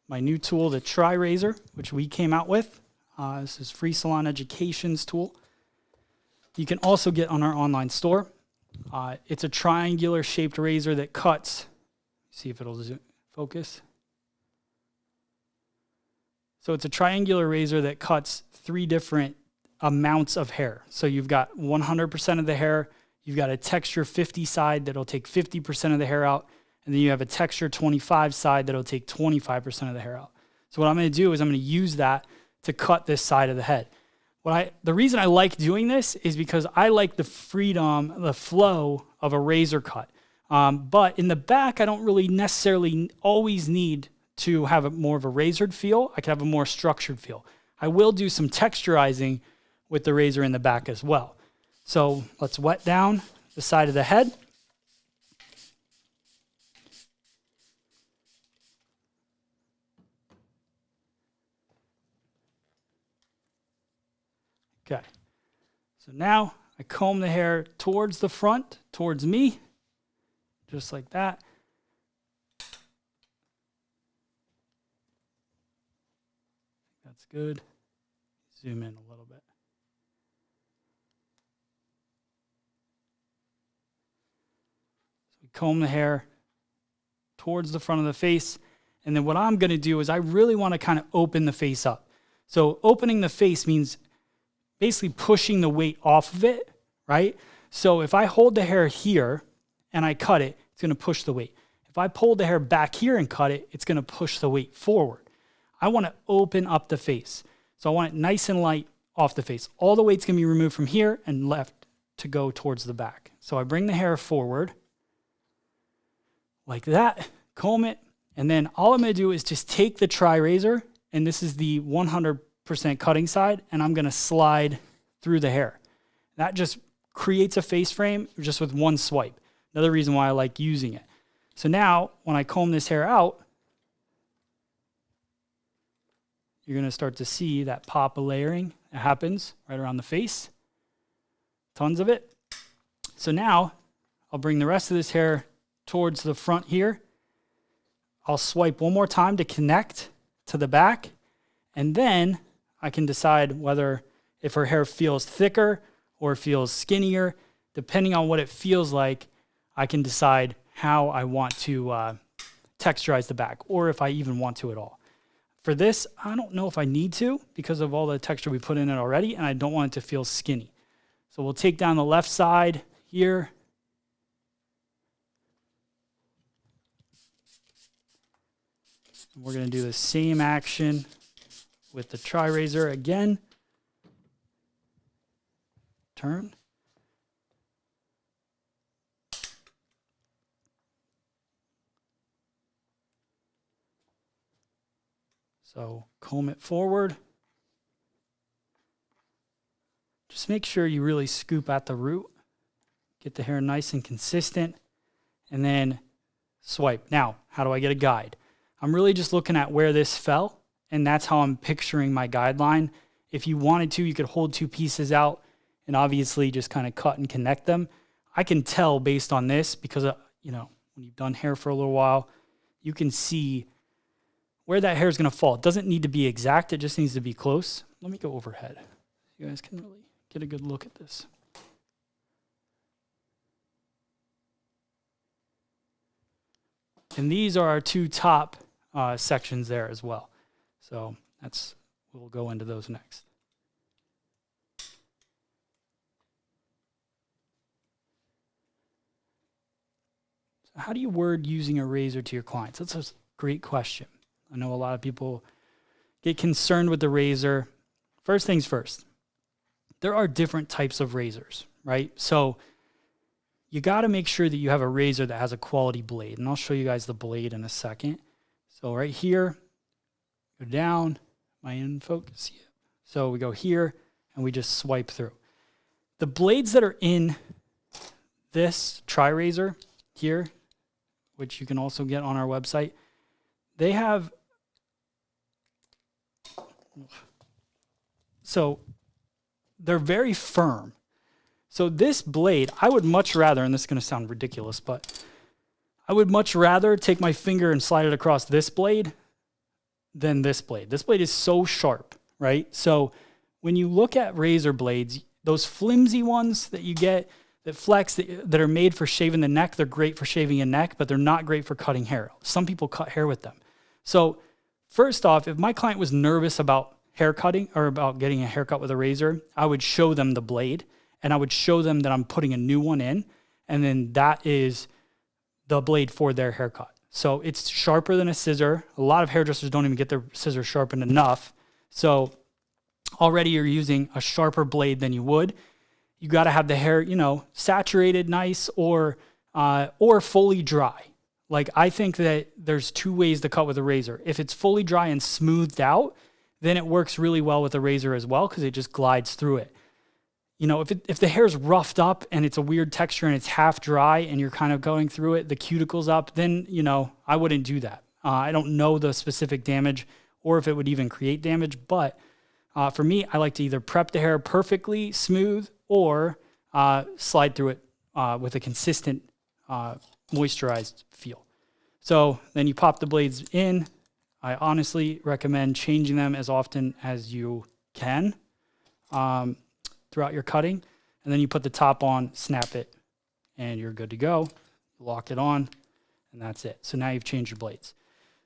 my new tool, the TriRazor, which we came out with. This is Free Salon Education's tool. You can also get on our online store. It's a triangular shaped razor that cuts. See if it'll focus. So it's a triangular razor that cuts 3 different amounts of hair. So you've got 100% of the hair. You've got a texture 50 side that'll take 50% of the hair out. And then you have a texture 25 side that'll take 25% of the hair out. So what I'm going to do is I'm going to use that to cut this side of the head. The reason I like doing this is because I like the freedom, the flow of a razor cut. But in the back, I don't really necessarily always need to have more of a razored feel. I can have a more structured feel. I will do some texturizing with the razor in the back as well. So let's wet down the side of the head. Okay, so now I comb the hair towards the front, towards me, just like that. That's good. Zoom in a little bit. So we comb the hair towards the front of the face, and then what I'm going to do is I really want to kind of open the face up. So opening the face means basically pushing the weight off of it, right? So if I hold the hair here and I cut it, it's going to push the weight. If I pull the hair back here and cut it, it's going to push the weight forward. I want to open up the face. So I want it nice and light off the face. All the weight's going to be removed from here and left to go towards the back. So I bring the hair forward like that, comb it, and then all I'm going to do is just take the TriRazor, and this is the 100% cutting side, and I'm going to slide through the hair. That just creates a face frame just with one swipe. Another reason why I like using it. So now when I comb this hair out, you're going to start to see that pop of layering that happens right around the face. Tons of it. So now I'll bring the rest of this hair towards the front here. I'll swipe one more time to connect to the back, and then I can decide whether if her hair feels thicker or feels skinnier. Depending on what it feels like, I can decide how I want to texturize the back, or if I even want to at all. For this, I don't know if I need to because of all the texture we put in it already, and I don't want it to feel skinny. So we'll take down the left side here. And we're going to do the same action with the TriRazor again. Turn. So comb it forward. Just make sure you really scoop at the root. Get the hair nice and consistent. And then swipe. Now, how do I get a guide? I'm really just looking at where this fell, and that's how I'm picturing my guideline. If you wanted to, you could hold two pieces out and obviously just kind of cut and connect them. I can tell based on this because, when you've done hair for a little while, you can see where that hair is going to fall. It doesn't need to be exact. It just needs to be close. Let me go overhead. You guys can really get a good look at this. And these are our two top sections there as well. So we'll go into those next. So how do you word using a razor to your clients? That's a great question. I know a lot of people get concerned with the razor. First things first, there are different types of razors, right? So you got to make sure that you have a razor that has a quality blade. And I'll show you guys the blade in a second. So right here, go down, my in focus. Yeah. So we go here and we just swipe through. The blades that are in this TriRazor here, which you can also get on our website, they have, so they're very firm. So this blade, I would much rather, and this is going to sound ridiculous, but I would much rather take my finger and slide it across this blade than this blade. This blade is so sharp, right? So when you look at razor blades, those flimsy ones that you get that flex, that are made for shaving the neck, they're great for shaving a neck, but they're not great for cutting hair. Some people cut hair with them. So first off, if my client was nervous about hair cutting or about getting a haircut with a razor, I would show them the blade and I would show them that I'm putting a new one in, and then that is the blade for their haircut. So it's sharper than a scissor. A lot of hairdressers don't even get their scissors sharpened enough. So already you're using a sharper blade than you would. You got to have the hair, saturated nice or fully dry. Like, I think that there's two ways to cut with a razor. If it's fully dry and smoothed out, then it works really well with a razor as well because it just glides through it. If the hair's roughed up and it's a weird texture and it's half dry and you're kind of going through it, the cuticle's up, then, I wouldn't do that. I don't know the specific damage or if it would even create damage, but for me, I like to either prep the hair perfectly smooth or slide through it with a consistent moisturized feel. So then you pop the blades in. I honestly recommend changing them as often as you can throughout your cutting. And then you put the top on, snap it, and you're good to go. Lock it on, and that's it. So now you've changed your blades.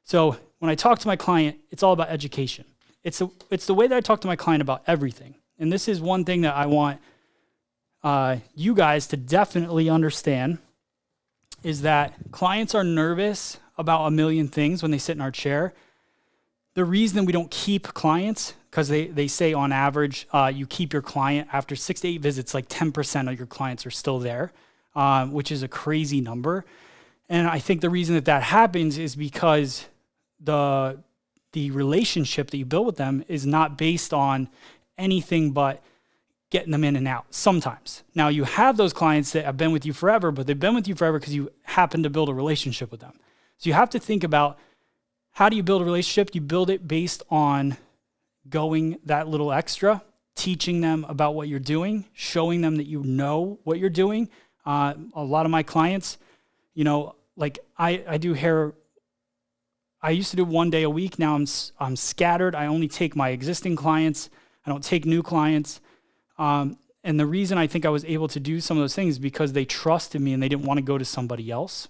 So when I talk to my client, it's all about education. It's the way that I talk to my client about everything. And this is one thing that I want you guys to definitely understand is that clients are nervous about a million things when they sit in our chair. The reason we don't keep clients because they say on average, you keep your client after 6 to 8 visits, like 10% of your clients are still there, which is a crazy number. And I think the reason that happens is because the relationship that you build with them is not based on anything but getting them in and out sometimes. Now, you have those clients that have been with you forever, but they've been with you forever because you happen to build a relationship with them. So you have to think about, how do you build a relationship? You build it based on going that little extra, teaching them about what you're doing, showing them that you know what you're doing. A lot of my clients, like I do hair. I used to do 1 day a week. Now I'm scattered. I only take my existing clients. I don't take new clients. And the reason I think I was able to do some of those things is because they trusted me and they didn't want to go to somebody else,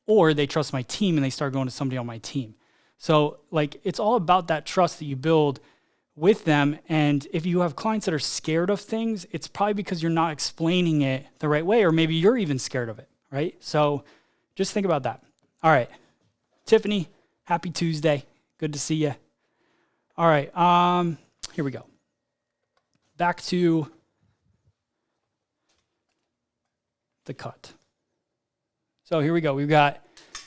or they trust my team and they start going to somebody on my team. So like, it's all about that trust that you build with them. And if you have clients that are scared of things, it's probably because you're not explaining it the right way, or maybe you're even scared of it, right? So just think about that. All right, Tiffany, happy Tuesday. Good to see you. All right, here we go. Back to the cut. So here we go. We've got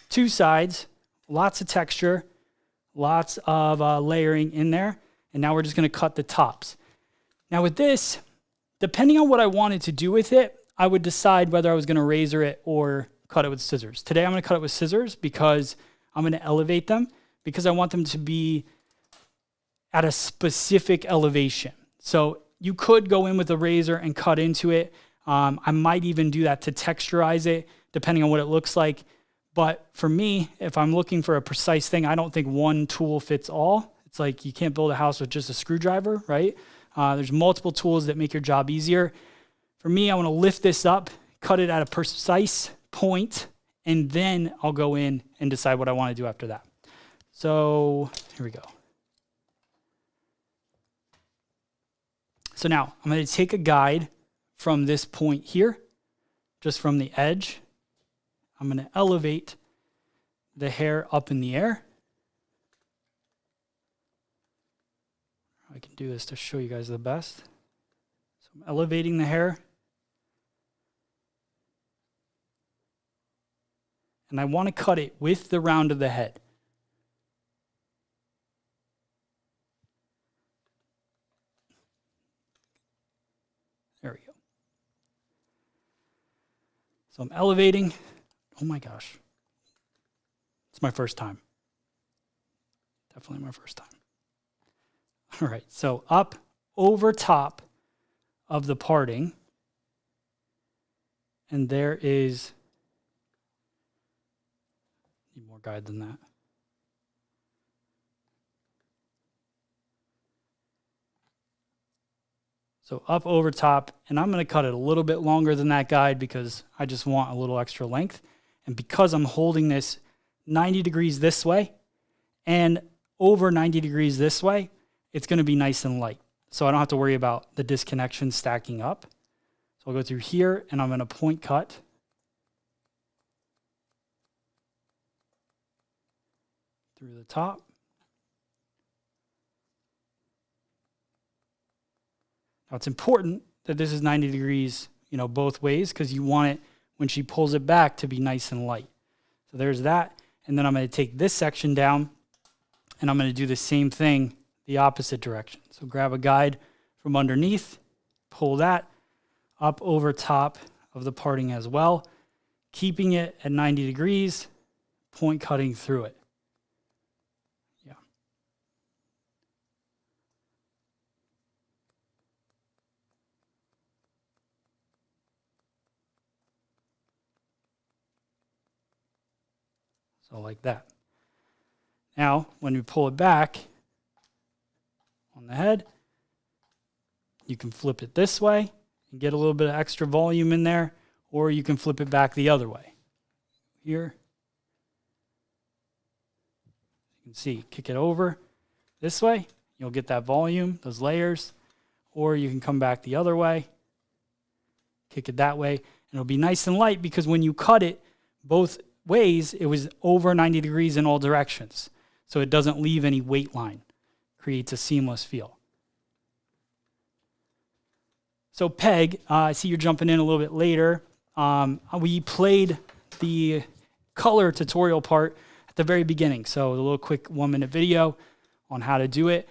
2 sides, lots of texture, lots of layering in there. And now we're just going to cut the tops. Now with this, depending on what I wanted to do with it, I would decide whether I was going to razor it or cut it with scissors. Today I'm going to cut it with scissors because I'm going to elevate them, because I want them to be at a specific elevation. So you could go in with a razor and cut into it. I might even do that to texturize it, depending on what it looks like. But for me, if I'm looking for a precise thing, I don't think one tool fits all. It's like you can't build a house with just a screwdriver, right? There's multiple tools that make your job easier. For me, I want to lift this up, cut it at a precise point, and then I'll go in and decide what I want to do after that. So here we go. So now I'm going to take a guide from this point here, just from the edge. I'm going to elevate the hair up in the air. I can do this to show you guys the best. So I'm elevating the hair. And I want to cut it with the round of the head. There we go. So I'm elevating. Oh my gosh. It's my first time. Definitely my first time. All right, so up over top of the parting. And there is, need more guide than that. So up over top, and I'm going to cut it a little bit longer than that guide because I just want a little extra length. And because I'm holding this 90 degrees this way and over 90 degrees this way, it's going to be nice and light. So I don't have to worry about the disconnection stacking up. So I'll go through here and I'm going to point cut. Through the top. Now it's important that this is 90 degrees, both ways, because you want it, when she pulls it back, to be nice and light. So there's that. And then I'm going to take this section down and I'm going to do the same thing the opposite direction. So grab a guide from underneath, pull that up over top of the parting as well, keeping it at 90 degrees, point cutting through it. Yeah. So like that. Now, when we pull it back on the head, you can flip it this way and get a little bit of extra volume in there, or you can flip it back the other way. Here, you can see, kick it over this way, you'll get that volume, those layers, or you can come back the other way, kick it that way, and it'll be nice and light because when you cut it both ways, it was over 90 degrees in all directions. So it doesn't leave any weight line. creates a seamless feel. So Peg, I see you're jumping in a little bit later. We played the color tutorial part at the very beginning. So a little quick 1-minute video on how to do it.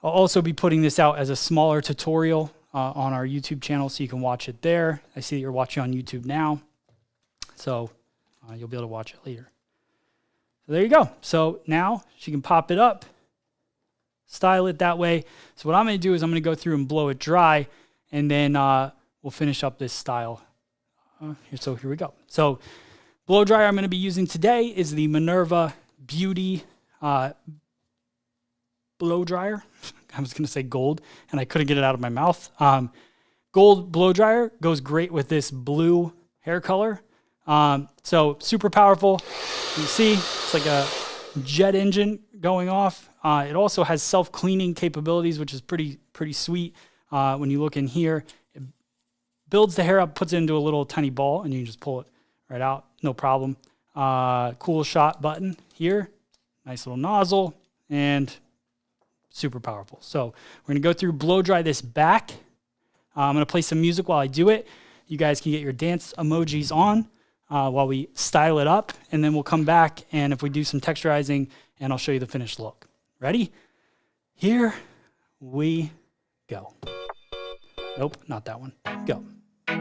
I'll also be putting this out as a smaller tutorial on our YouTube channel, so you can watch it there. I see that you're watching on YouTube now, so you'll be able to watch it later. So there you go. So now she can pop it up, style it that way. So what I'm going to do is I'm going to go through and blow it dry, and then we'll finish up this style. So here we go. So blow dryer I'm going to be using today is the Minerva Beauty blow dryer. I was going to say gold, and I couldn't get it out of my mouth. Gold blow dryer goes great with this blue hair color. So super powerful. You see, it's like a jet engine going off. It also has self-cleaning capabilities, which is pretty sweet. When you look in here, it builds the hair up, puts it into a little tiny ball, and you can just pull it right out, no problem. Cool shot button here, nice little nozzle, and super powerful. So we're gonna go through, blow dry this back. I'm gonna play some music while I do it. You guys can get your dance emojis on while we style it up, and then we'll come back, and if we do some texturizing, and I'll show you the finished look. Ready? Here we go. Nope, not that one. Go. All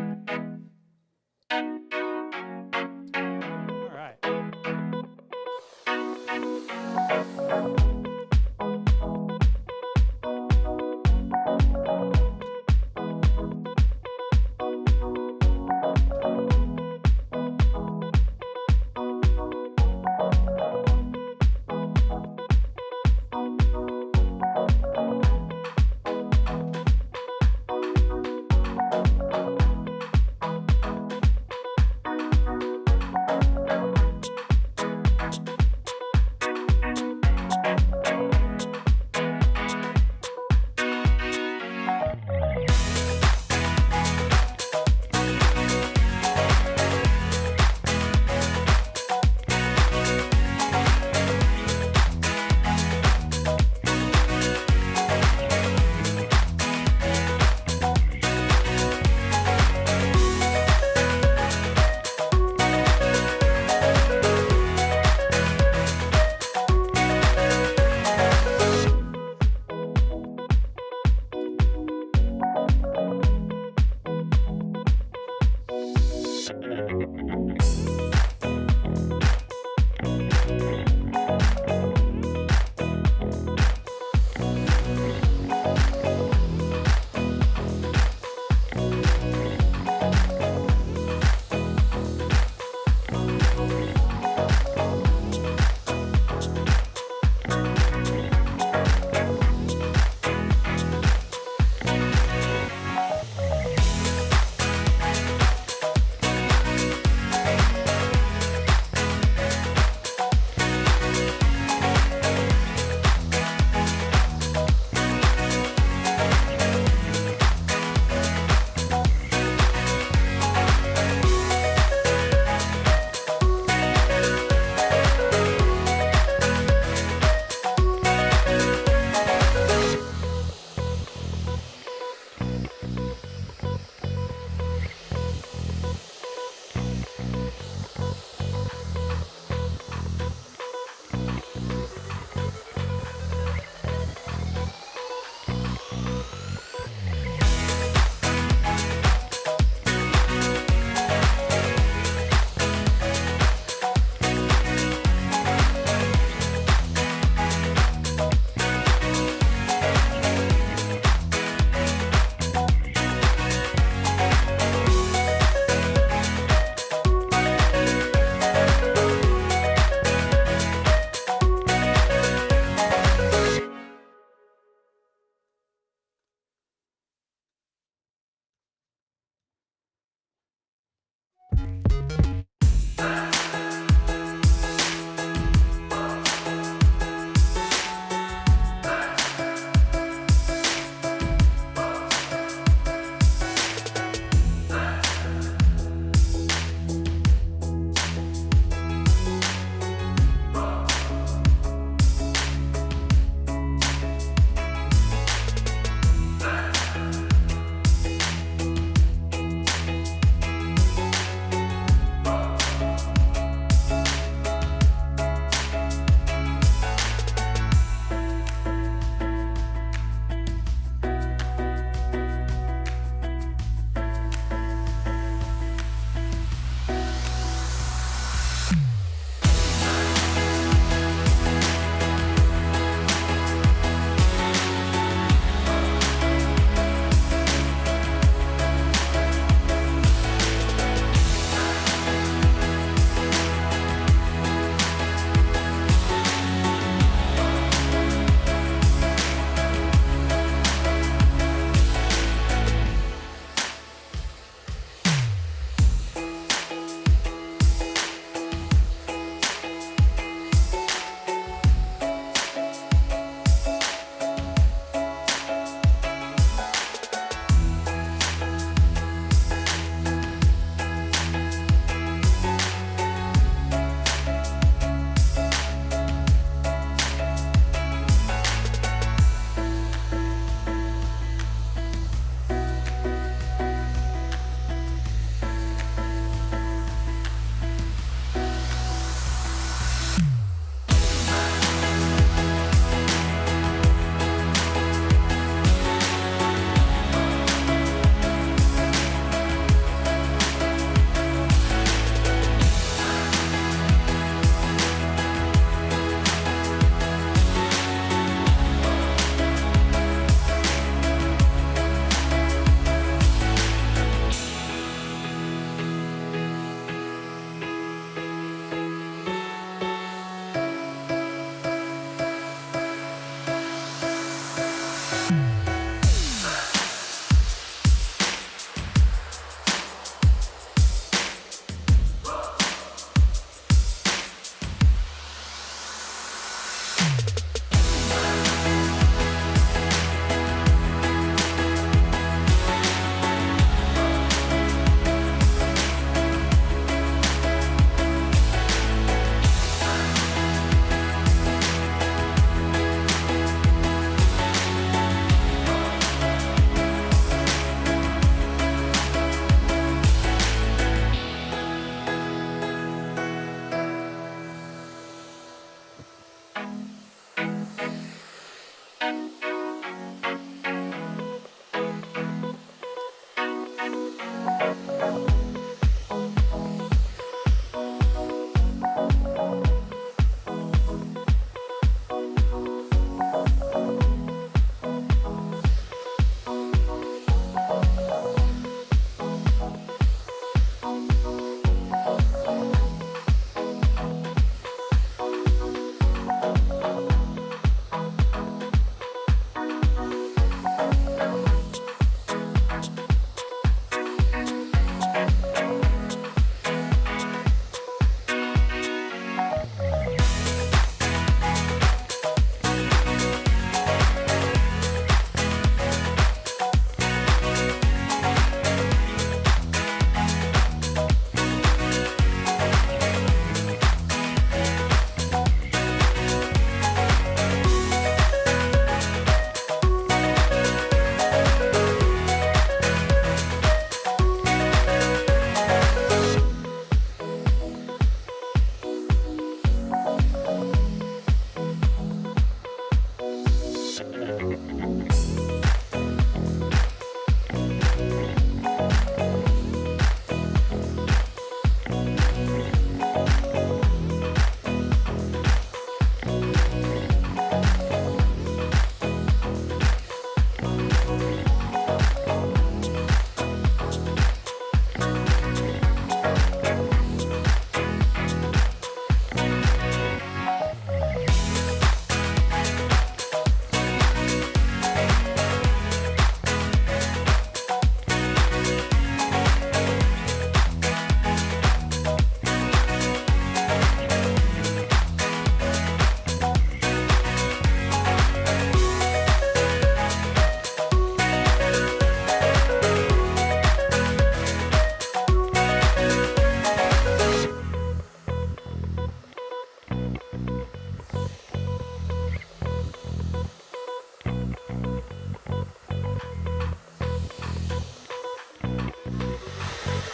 right.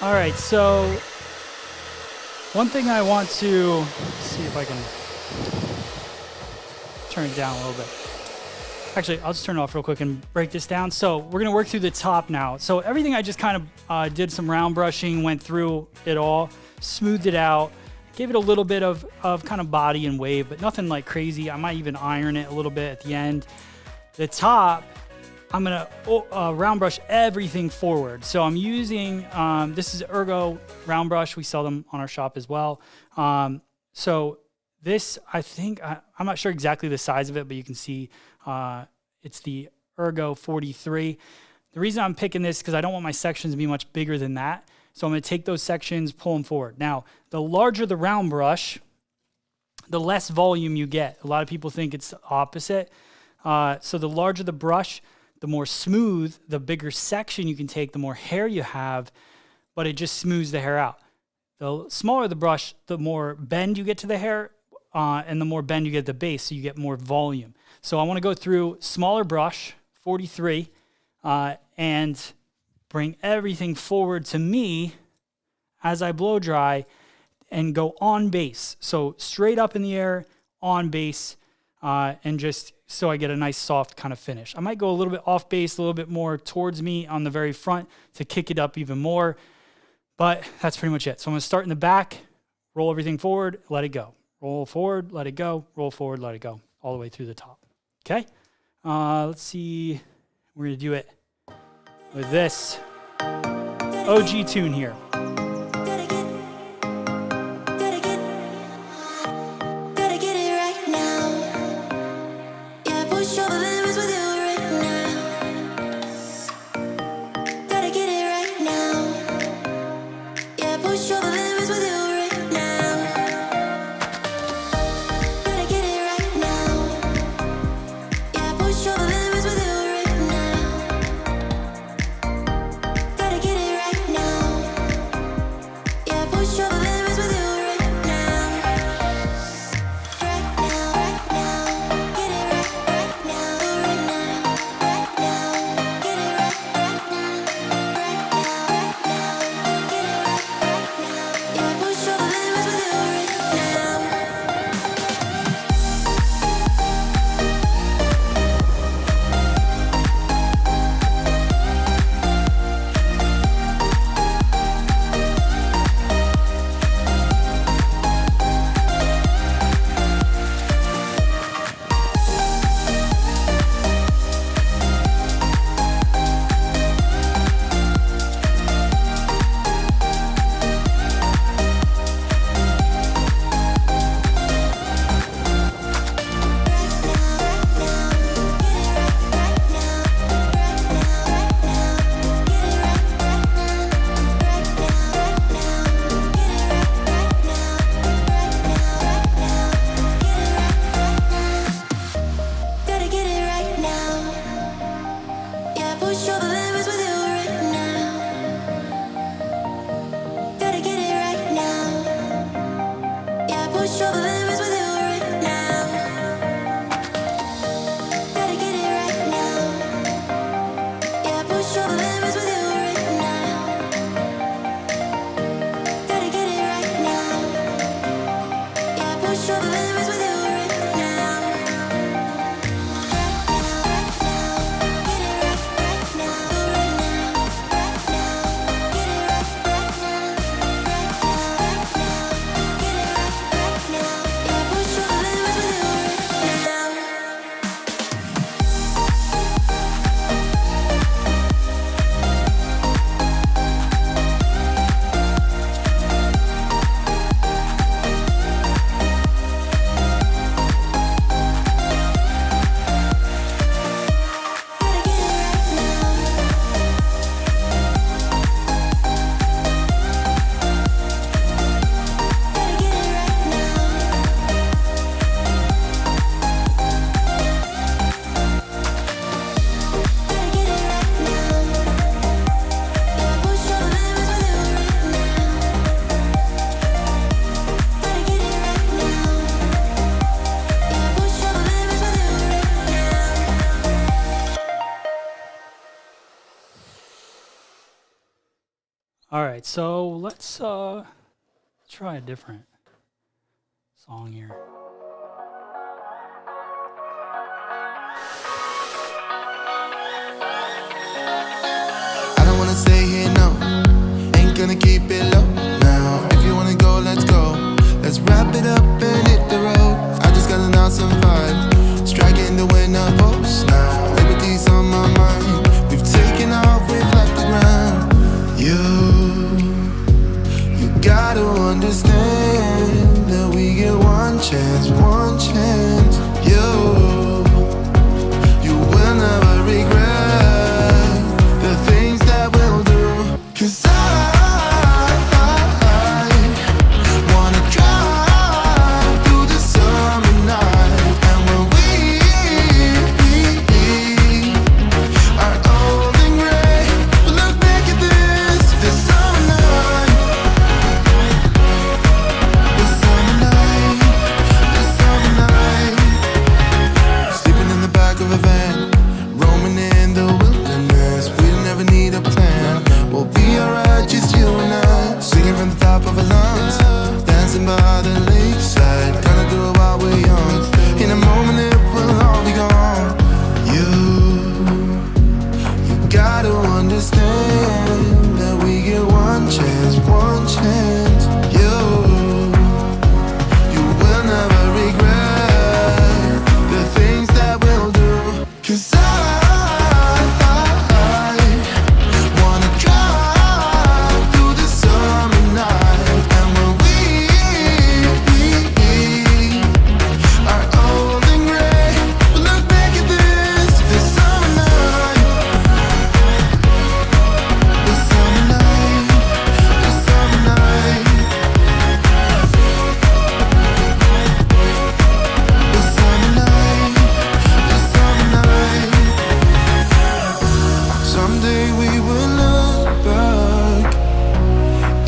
All right, so one thing I want to see if I can turn it down a little bit. Actually, I'll just turn it off real quick and break this down. So we're gonna work through the top now. So everything I just kind of did some round brushing, went through it all, smoothed it out, gave it a little bit of kind of body and wave, but nothing like crazy. I might even iron it a little bit at the end. The top, I'm gonna round brush everything forward. So I'm using, this is Ergo round brush. We sell them on our shop as well. So this, I think, I'm not sure exactly the size of it, but you can see it's the Ergo 43. The reason I'm picking this is because I don't want my sections to be much bigger than that. So I'm gonna take those sections, pull them forward. Now, the larger the round brush, the less volume you get. A lot of people think it's the opposite. So the larger the brush, the more smooth, the bigger section you can take, the more hair you have, but it just smooths the hair out. The smaller the brush, the more bend you get to the hair, and the more bend you get at the base, so you get more volume. So I want to go through smaller brush, 43, and bring everything forward to me as I blow dry and go on base. So straight up in the air, on base, and just so I get a nice soft kind of finish. I might go a little bit off base, a little bit more towards me on the very front to kick it up even more, but that's pretty much it. So I'm gonna start in the back, roll everything forward, let it go. Roll forward, let it go, roll forward, let it go, all the way through the top, okay? Let's see, we're gonna do it with this OG tune here. All right, so let's try a different song here. I don't wanna stay here, no. Ain't gonna keep it low now. If you wanna go, let's go. Let's wrap it up and hit the road. I just got an awesome vibe, striking the winner post now. Liberty's on my mind. We've taken off, we've left the ground. You gotta understand that we get one chance, one chance. You will never regret the things that we'll do. 'Cause I wanna drive through the summer night. And when we are old and gray, we'll look back at this summer night. This summer night, this summer night. Sleeping in the back of a van, roaming in the wilderness. We'll never need a plan. We'll be alright, just you and I. Singing from the top of our lungs, dancing by the lakeside. Gonna do it while we're young. In a moment it will all be gone. You gotta understand that we get one chance, one chance. You will never regret the things that we'll do. 'Cause I wanna drive through the summer night. And when we are old and gray, we'll look back at this summer night. This summer night, this summer night. This summer night, this summer night. Someday we will look back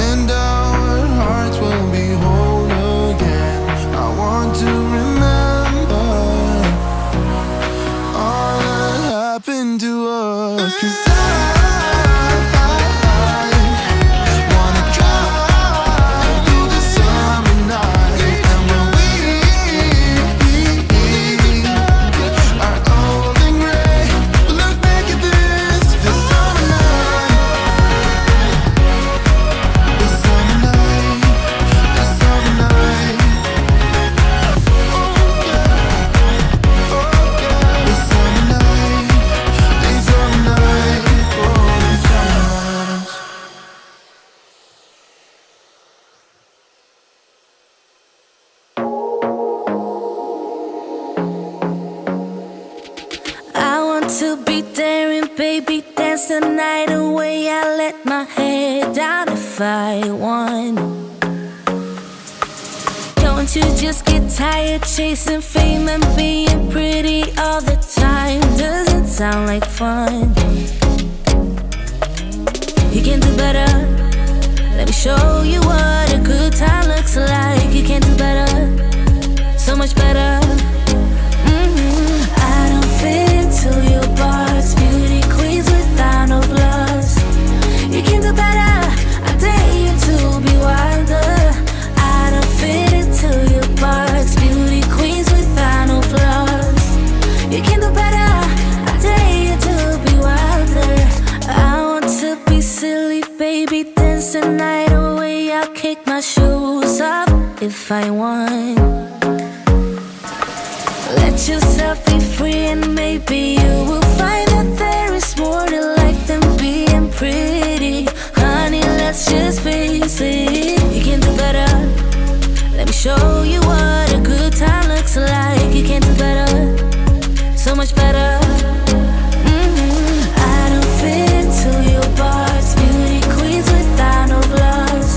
and our hearts will be whole again. I want to remember all that happened to us. 'Cause I wanna drive through the summer night. And when we are old and gray, we'll look back at this summer night. This summer night, this summer night. Oh yeah, oh yeah. This summer night, this summer night. Oh, this summer night. I want to be daring, baby, dance the night away. I let my head down if I won. Don't you just get tired chasing fame and being pretty all the time? Doesn't sound like fun. You can do better. Let me show you what a good time looks like. You can do better, so much better. I don't fit into your box, beauty queens without no flaws. You can do better, I dare you to be wilder. I don't fit into your box, beauty queens without no flaws. You can do better, I dare you to be wilder. I want to be silly, baby, dance the night away. I'll kick my shoes off if I want. Let yourself be free and maybe you will find that there is more to life than being pretty. Honey, let's just face it. You can do better. Let me show you what a good time looks like. You can do better, so much better. I don't fit into your box, beauty queens without no flaws.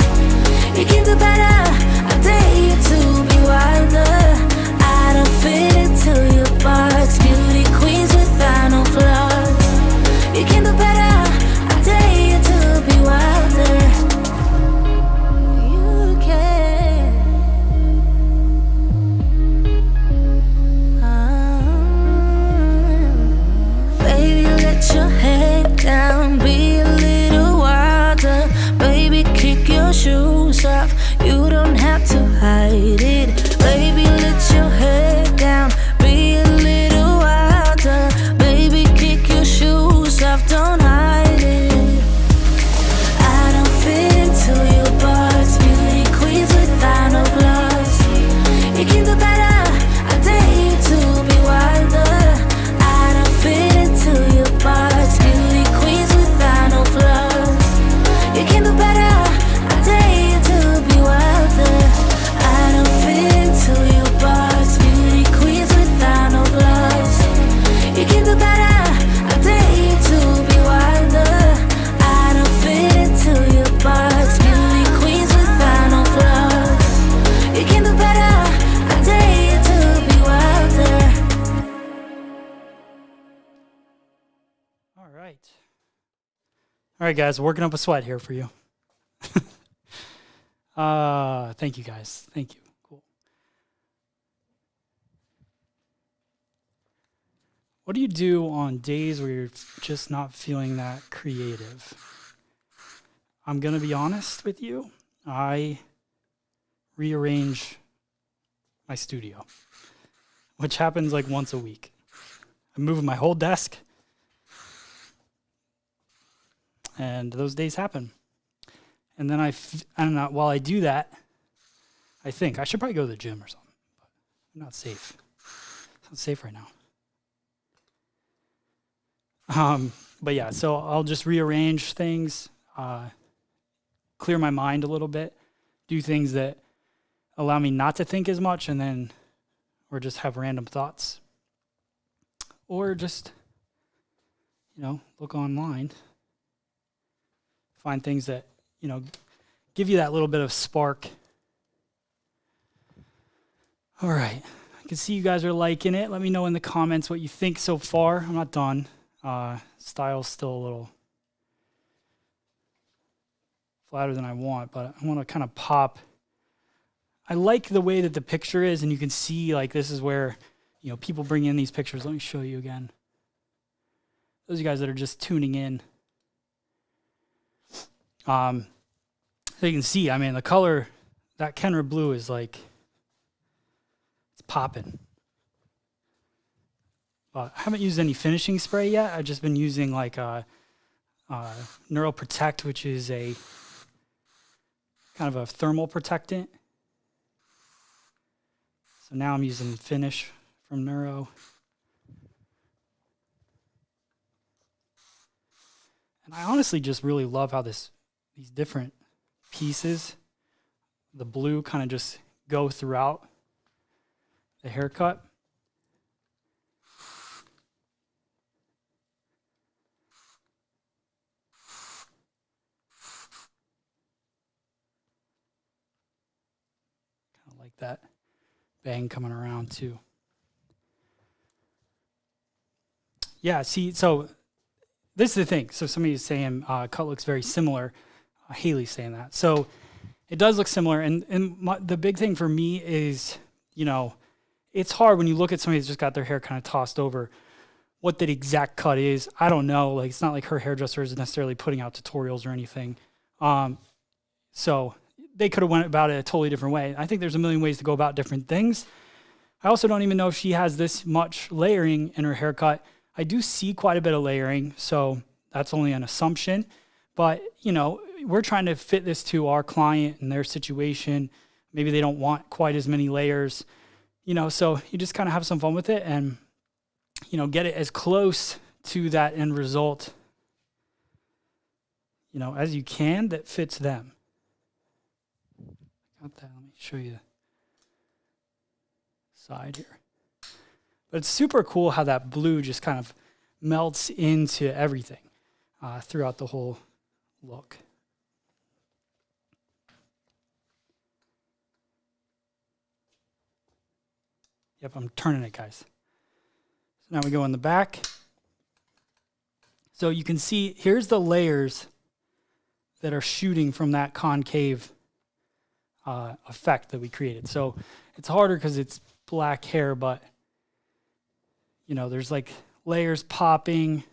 You can do better, I dare you to be wilder. I don't fit into your box, beauty queens without no flaws. You can do better, I dare you to be wilder. You can. right. All right, guys, working up a sweat here for you. Thank you, guys. Thank you. Cool. What do you do on days where you're just not feeling that creative? I'm going to be honest with you. I rearrange my studio, which happens like once a week. I move my whole desk, and those days happen. And then I don't know, while I do that, I think I should probably go to the gym or something, but I'm not safe. It's not safe right now. But yeah, so I'll just rearrange things, clear my mind a little bit, do things that allow me not to think as much, and then, or just have random thoughts. Or just, look online, find things that, give you that little bit of spark. All right. I can see you guys are liking it. Let me know in the comments what you think so far. I'm not done. Style's still a little flatter than I want, but I want to kind of pop. I like the way that the picture is, and you can see like this is where, people bring in these pictures. Let me show you again. Those of you guys that are just tuning in. So you can see, the color, that Kenra blue is like, it's popping. I haven't used any finishing spray yet. I've just been using like Neural Protect, which is a kind of a thermal protectant. So now I'm using Finish from Neuro. And I honestly just really love how these different pieces, the blue kind of just go throughout the haircut. Kind of like that bang coming around too. Yeah, see, so this is the thing. So somebody's saying cut looks very similar. Haley's saying that. So it does look similar. And the big thing for me is, it's hard when you look at somebody who's just got their hair kind of tossed over. What the exact cut is, I don't know. Like, it's not like her hairdresser is necessarily putting out tutorials or anything. So they could have went about it a totally different way. I think there's a million ways to go about different things. I also don't even know if she has this much layering in her haircut. I do see quite a bit of layering, so that's only an assumption. But, we're trying to fit this to our client and their situation. Maybe they don't want quite as many layers, so you just kind of have some fun with it and, get it as close to that end result, as you can that fits them. Got that. Let me show you the side here. But it's super cool how that blue just kind of melts into everything throughout the whole look. Yep, I'm turning it, guys. So now we go in the back. So you can see, here's the layers that are shooting from that concave effect that we created. So it's harder because it's black hair, but there's like layers popping.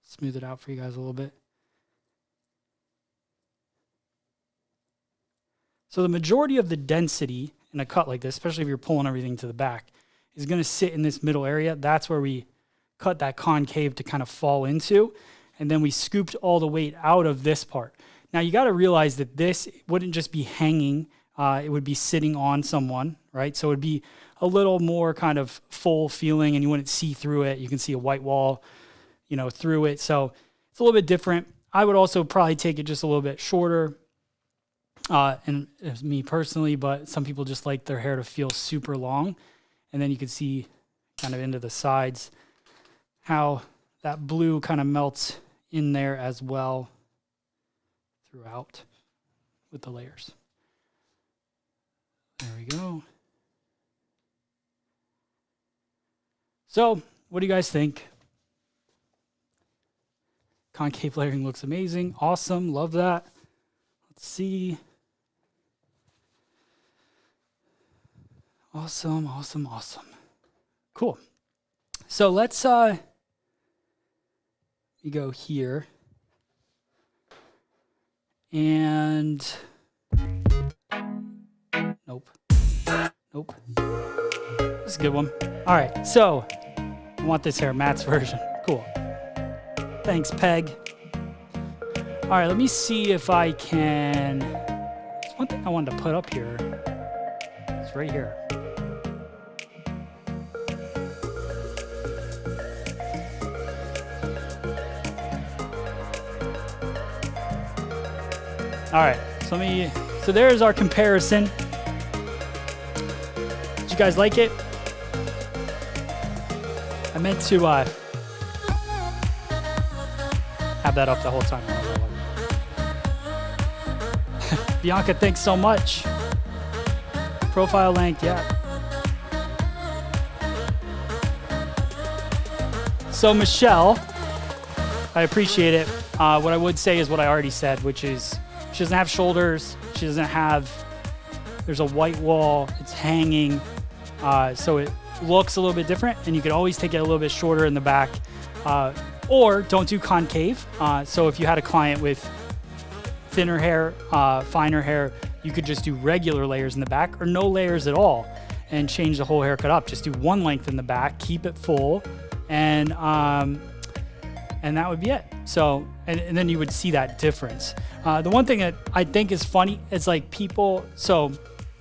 Smooth it out for you guys a little bit. So the majority of the density in a cut like this, especially if you're pulling everything to the back, is going to sit in this middle area. That's where we cut that concave to kind of fall into. And then we scooped all the weight out of this part. Now you got to realize that this wouldn't just be hanging. It would be sitting on someone, right? So it would be a little more kind of full feeling and you wouldn't see through it. You can see a white wall, through it. So it's a little bit different. I would also probably take it just a little bit shorter. And it's me personally, but some people just like their hair to feel super long. And then you can see kind of into the sides how that blue kind of melts in there as well throughout with the layers. There we go. So what do you guys think? Concave layering looks amazing. Awesome. Love that. Let's see. Awesome, awesome, awesome. Cool. So let's you go here. And nope. Nope. This is a good one. All right. So I want this here, Matt's version. Cool. Thanks, Peg. All right, let me see if I can. There's one thing I wanted to put up here. It's right here. All right, so there's our comparison. Did you guys like it? I meant to have that up the whole time. Bianca, thanks so much. Profile length, yeah. So Michelle, I appreciate it. What I would say is what I already said, which is she doesn't have shoulders. She doesn't have, there's a white wall. It's hanging. So it looks a little bit different, and you could always take it a little bit shorter in the back. Or don't do concave. So if you had a client with thinner hair, finer hair, you could just do regular layers in the back or no layers at all and change the whole haircut up. Just do one length in the back, keep it full, and that would be it. So, and then you would see that difference. The one thing that I think is funny is like people, so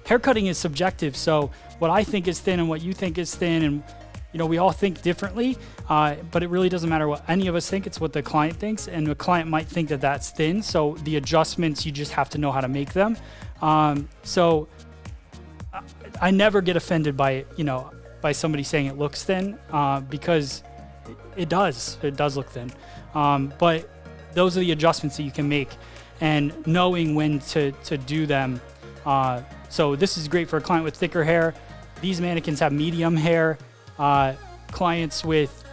haircutting is subjective. So what I think is thin and what you think is thin, and you know, we all think differently, but it really doesn't matter what any of us think. It's what the client thinks, and the client might think that that's thin. So the adjustments, you just have to know how to make them. So I never get offended by, you know, by somebody saying it looks thin, because it does look thin. But those are the adjustments that you can make, and knowing when to do them. So this is great for a client with thicker hair. These mannequins have medium hair. Clients with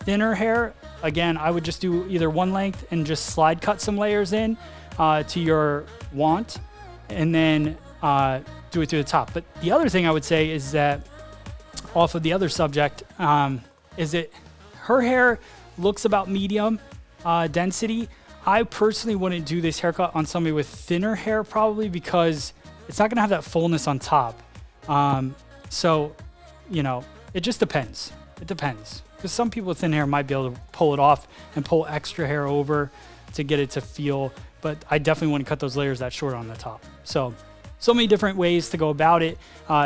thinner hair, again, I would just do either one length and just slide cut some layers in to your want, and then do it to the top. But the other thing I would say is that off of the other subject, is that her hair looks about medium density. I personally wouldn't do this haircut on somebody with thinner hair, probably because it's not gonna have that fullness on top. So, you know, it just depends. It depends. Because some people with thin hair might be able to pull it off and pull extra hair over to get it to feel, but I definitely wouldn't cut those layers that short on the top. So many different ways to go about it.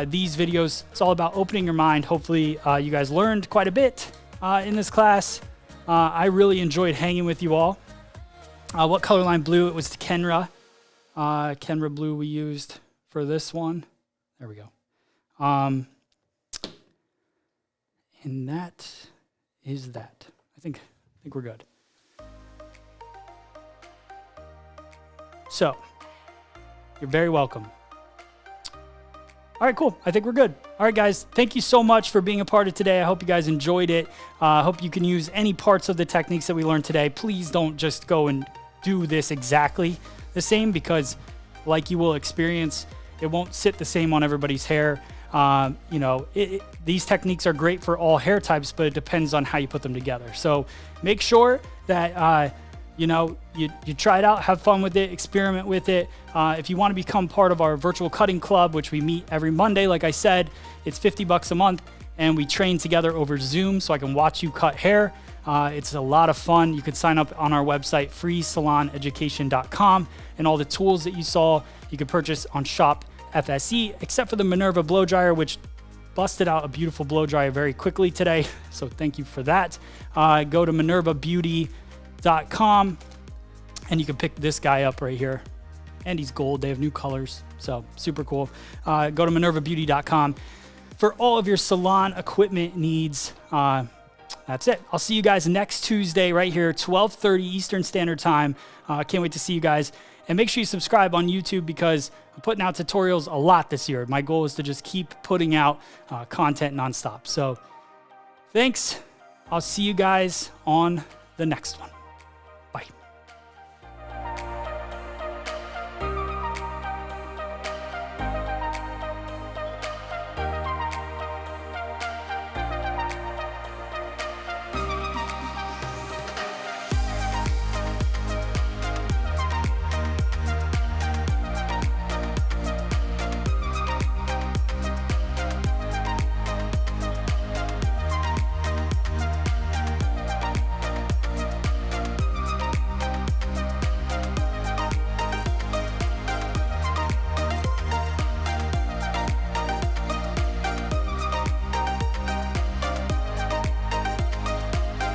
These videos, it's all about opening your mind. Hopefully you guys learned quite a bit in this class. I really enjoyed hanging with you all. What color line blue? It was the Kenra. Kenra blue we used for this one. There we go. And that is that. I think we're good. So, you're very welcome. All right, cool. I think we're good. All right, guys. Thank you so much for being a part of today. I hope you guys enjoyed it. I hope you can use any parts of the techniques that we learned today. Please don't just go and do this exactly the same, because like you will experience, it won't sit the same on everybody's hair. You know, these techniques are great for all hair types, but it depends on how you put them together. So make sure that, you know, you try it out, have fun with it, experiment with it. If you want to become part of our virtual cutting club, which we meet every Monday, like I said, it's $50 a month, and we train together over Zoom so I can watch you cut hair. It's a lot of fun. You can sign up on our website, freesaloneducation.com, and all the tools that you saw, you can purchase on Shop FSE, except for the Minerva blow dryer, which busted out a beautiful blow dryer very quickly today. So thank you for that. Go to minervabeauty.com and you can pick this guy up right here. And he's gold. They have new colors. So super cool. Go to minervabeauty.com for all of your salon equipment needs. That's it. I'll see you guys next Tuesday right here, 12:30 Eastern Standard Time. Can't wait to see you guys. And make sure you subscribe on YouTube, because I'm putting out tutorials a lot this year. My goal is to just keep putting out content nonstop. So Thanks. I'll see you guys on the next one.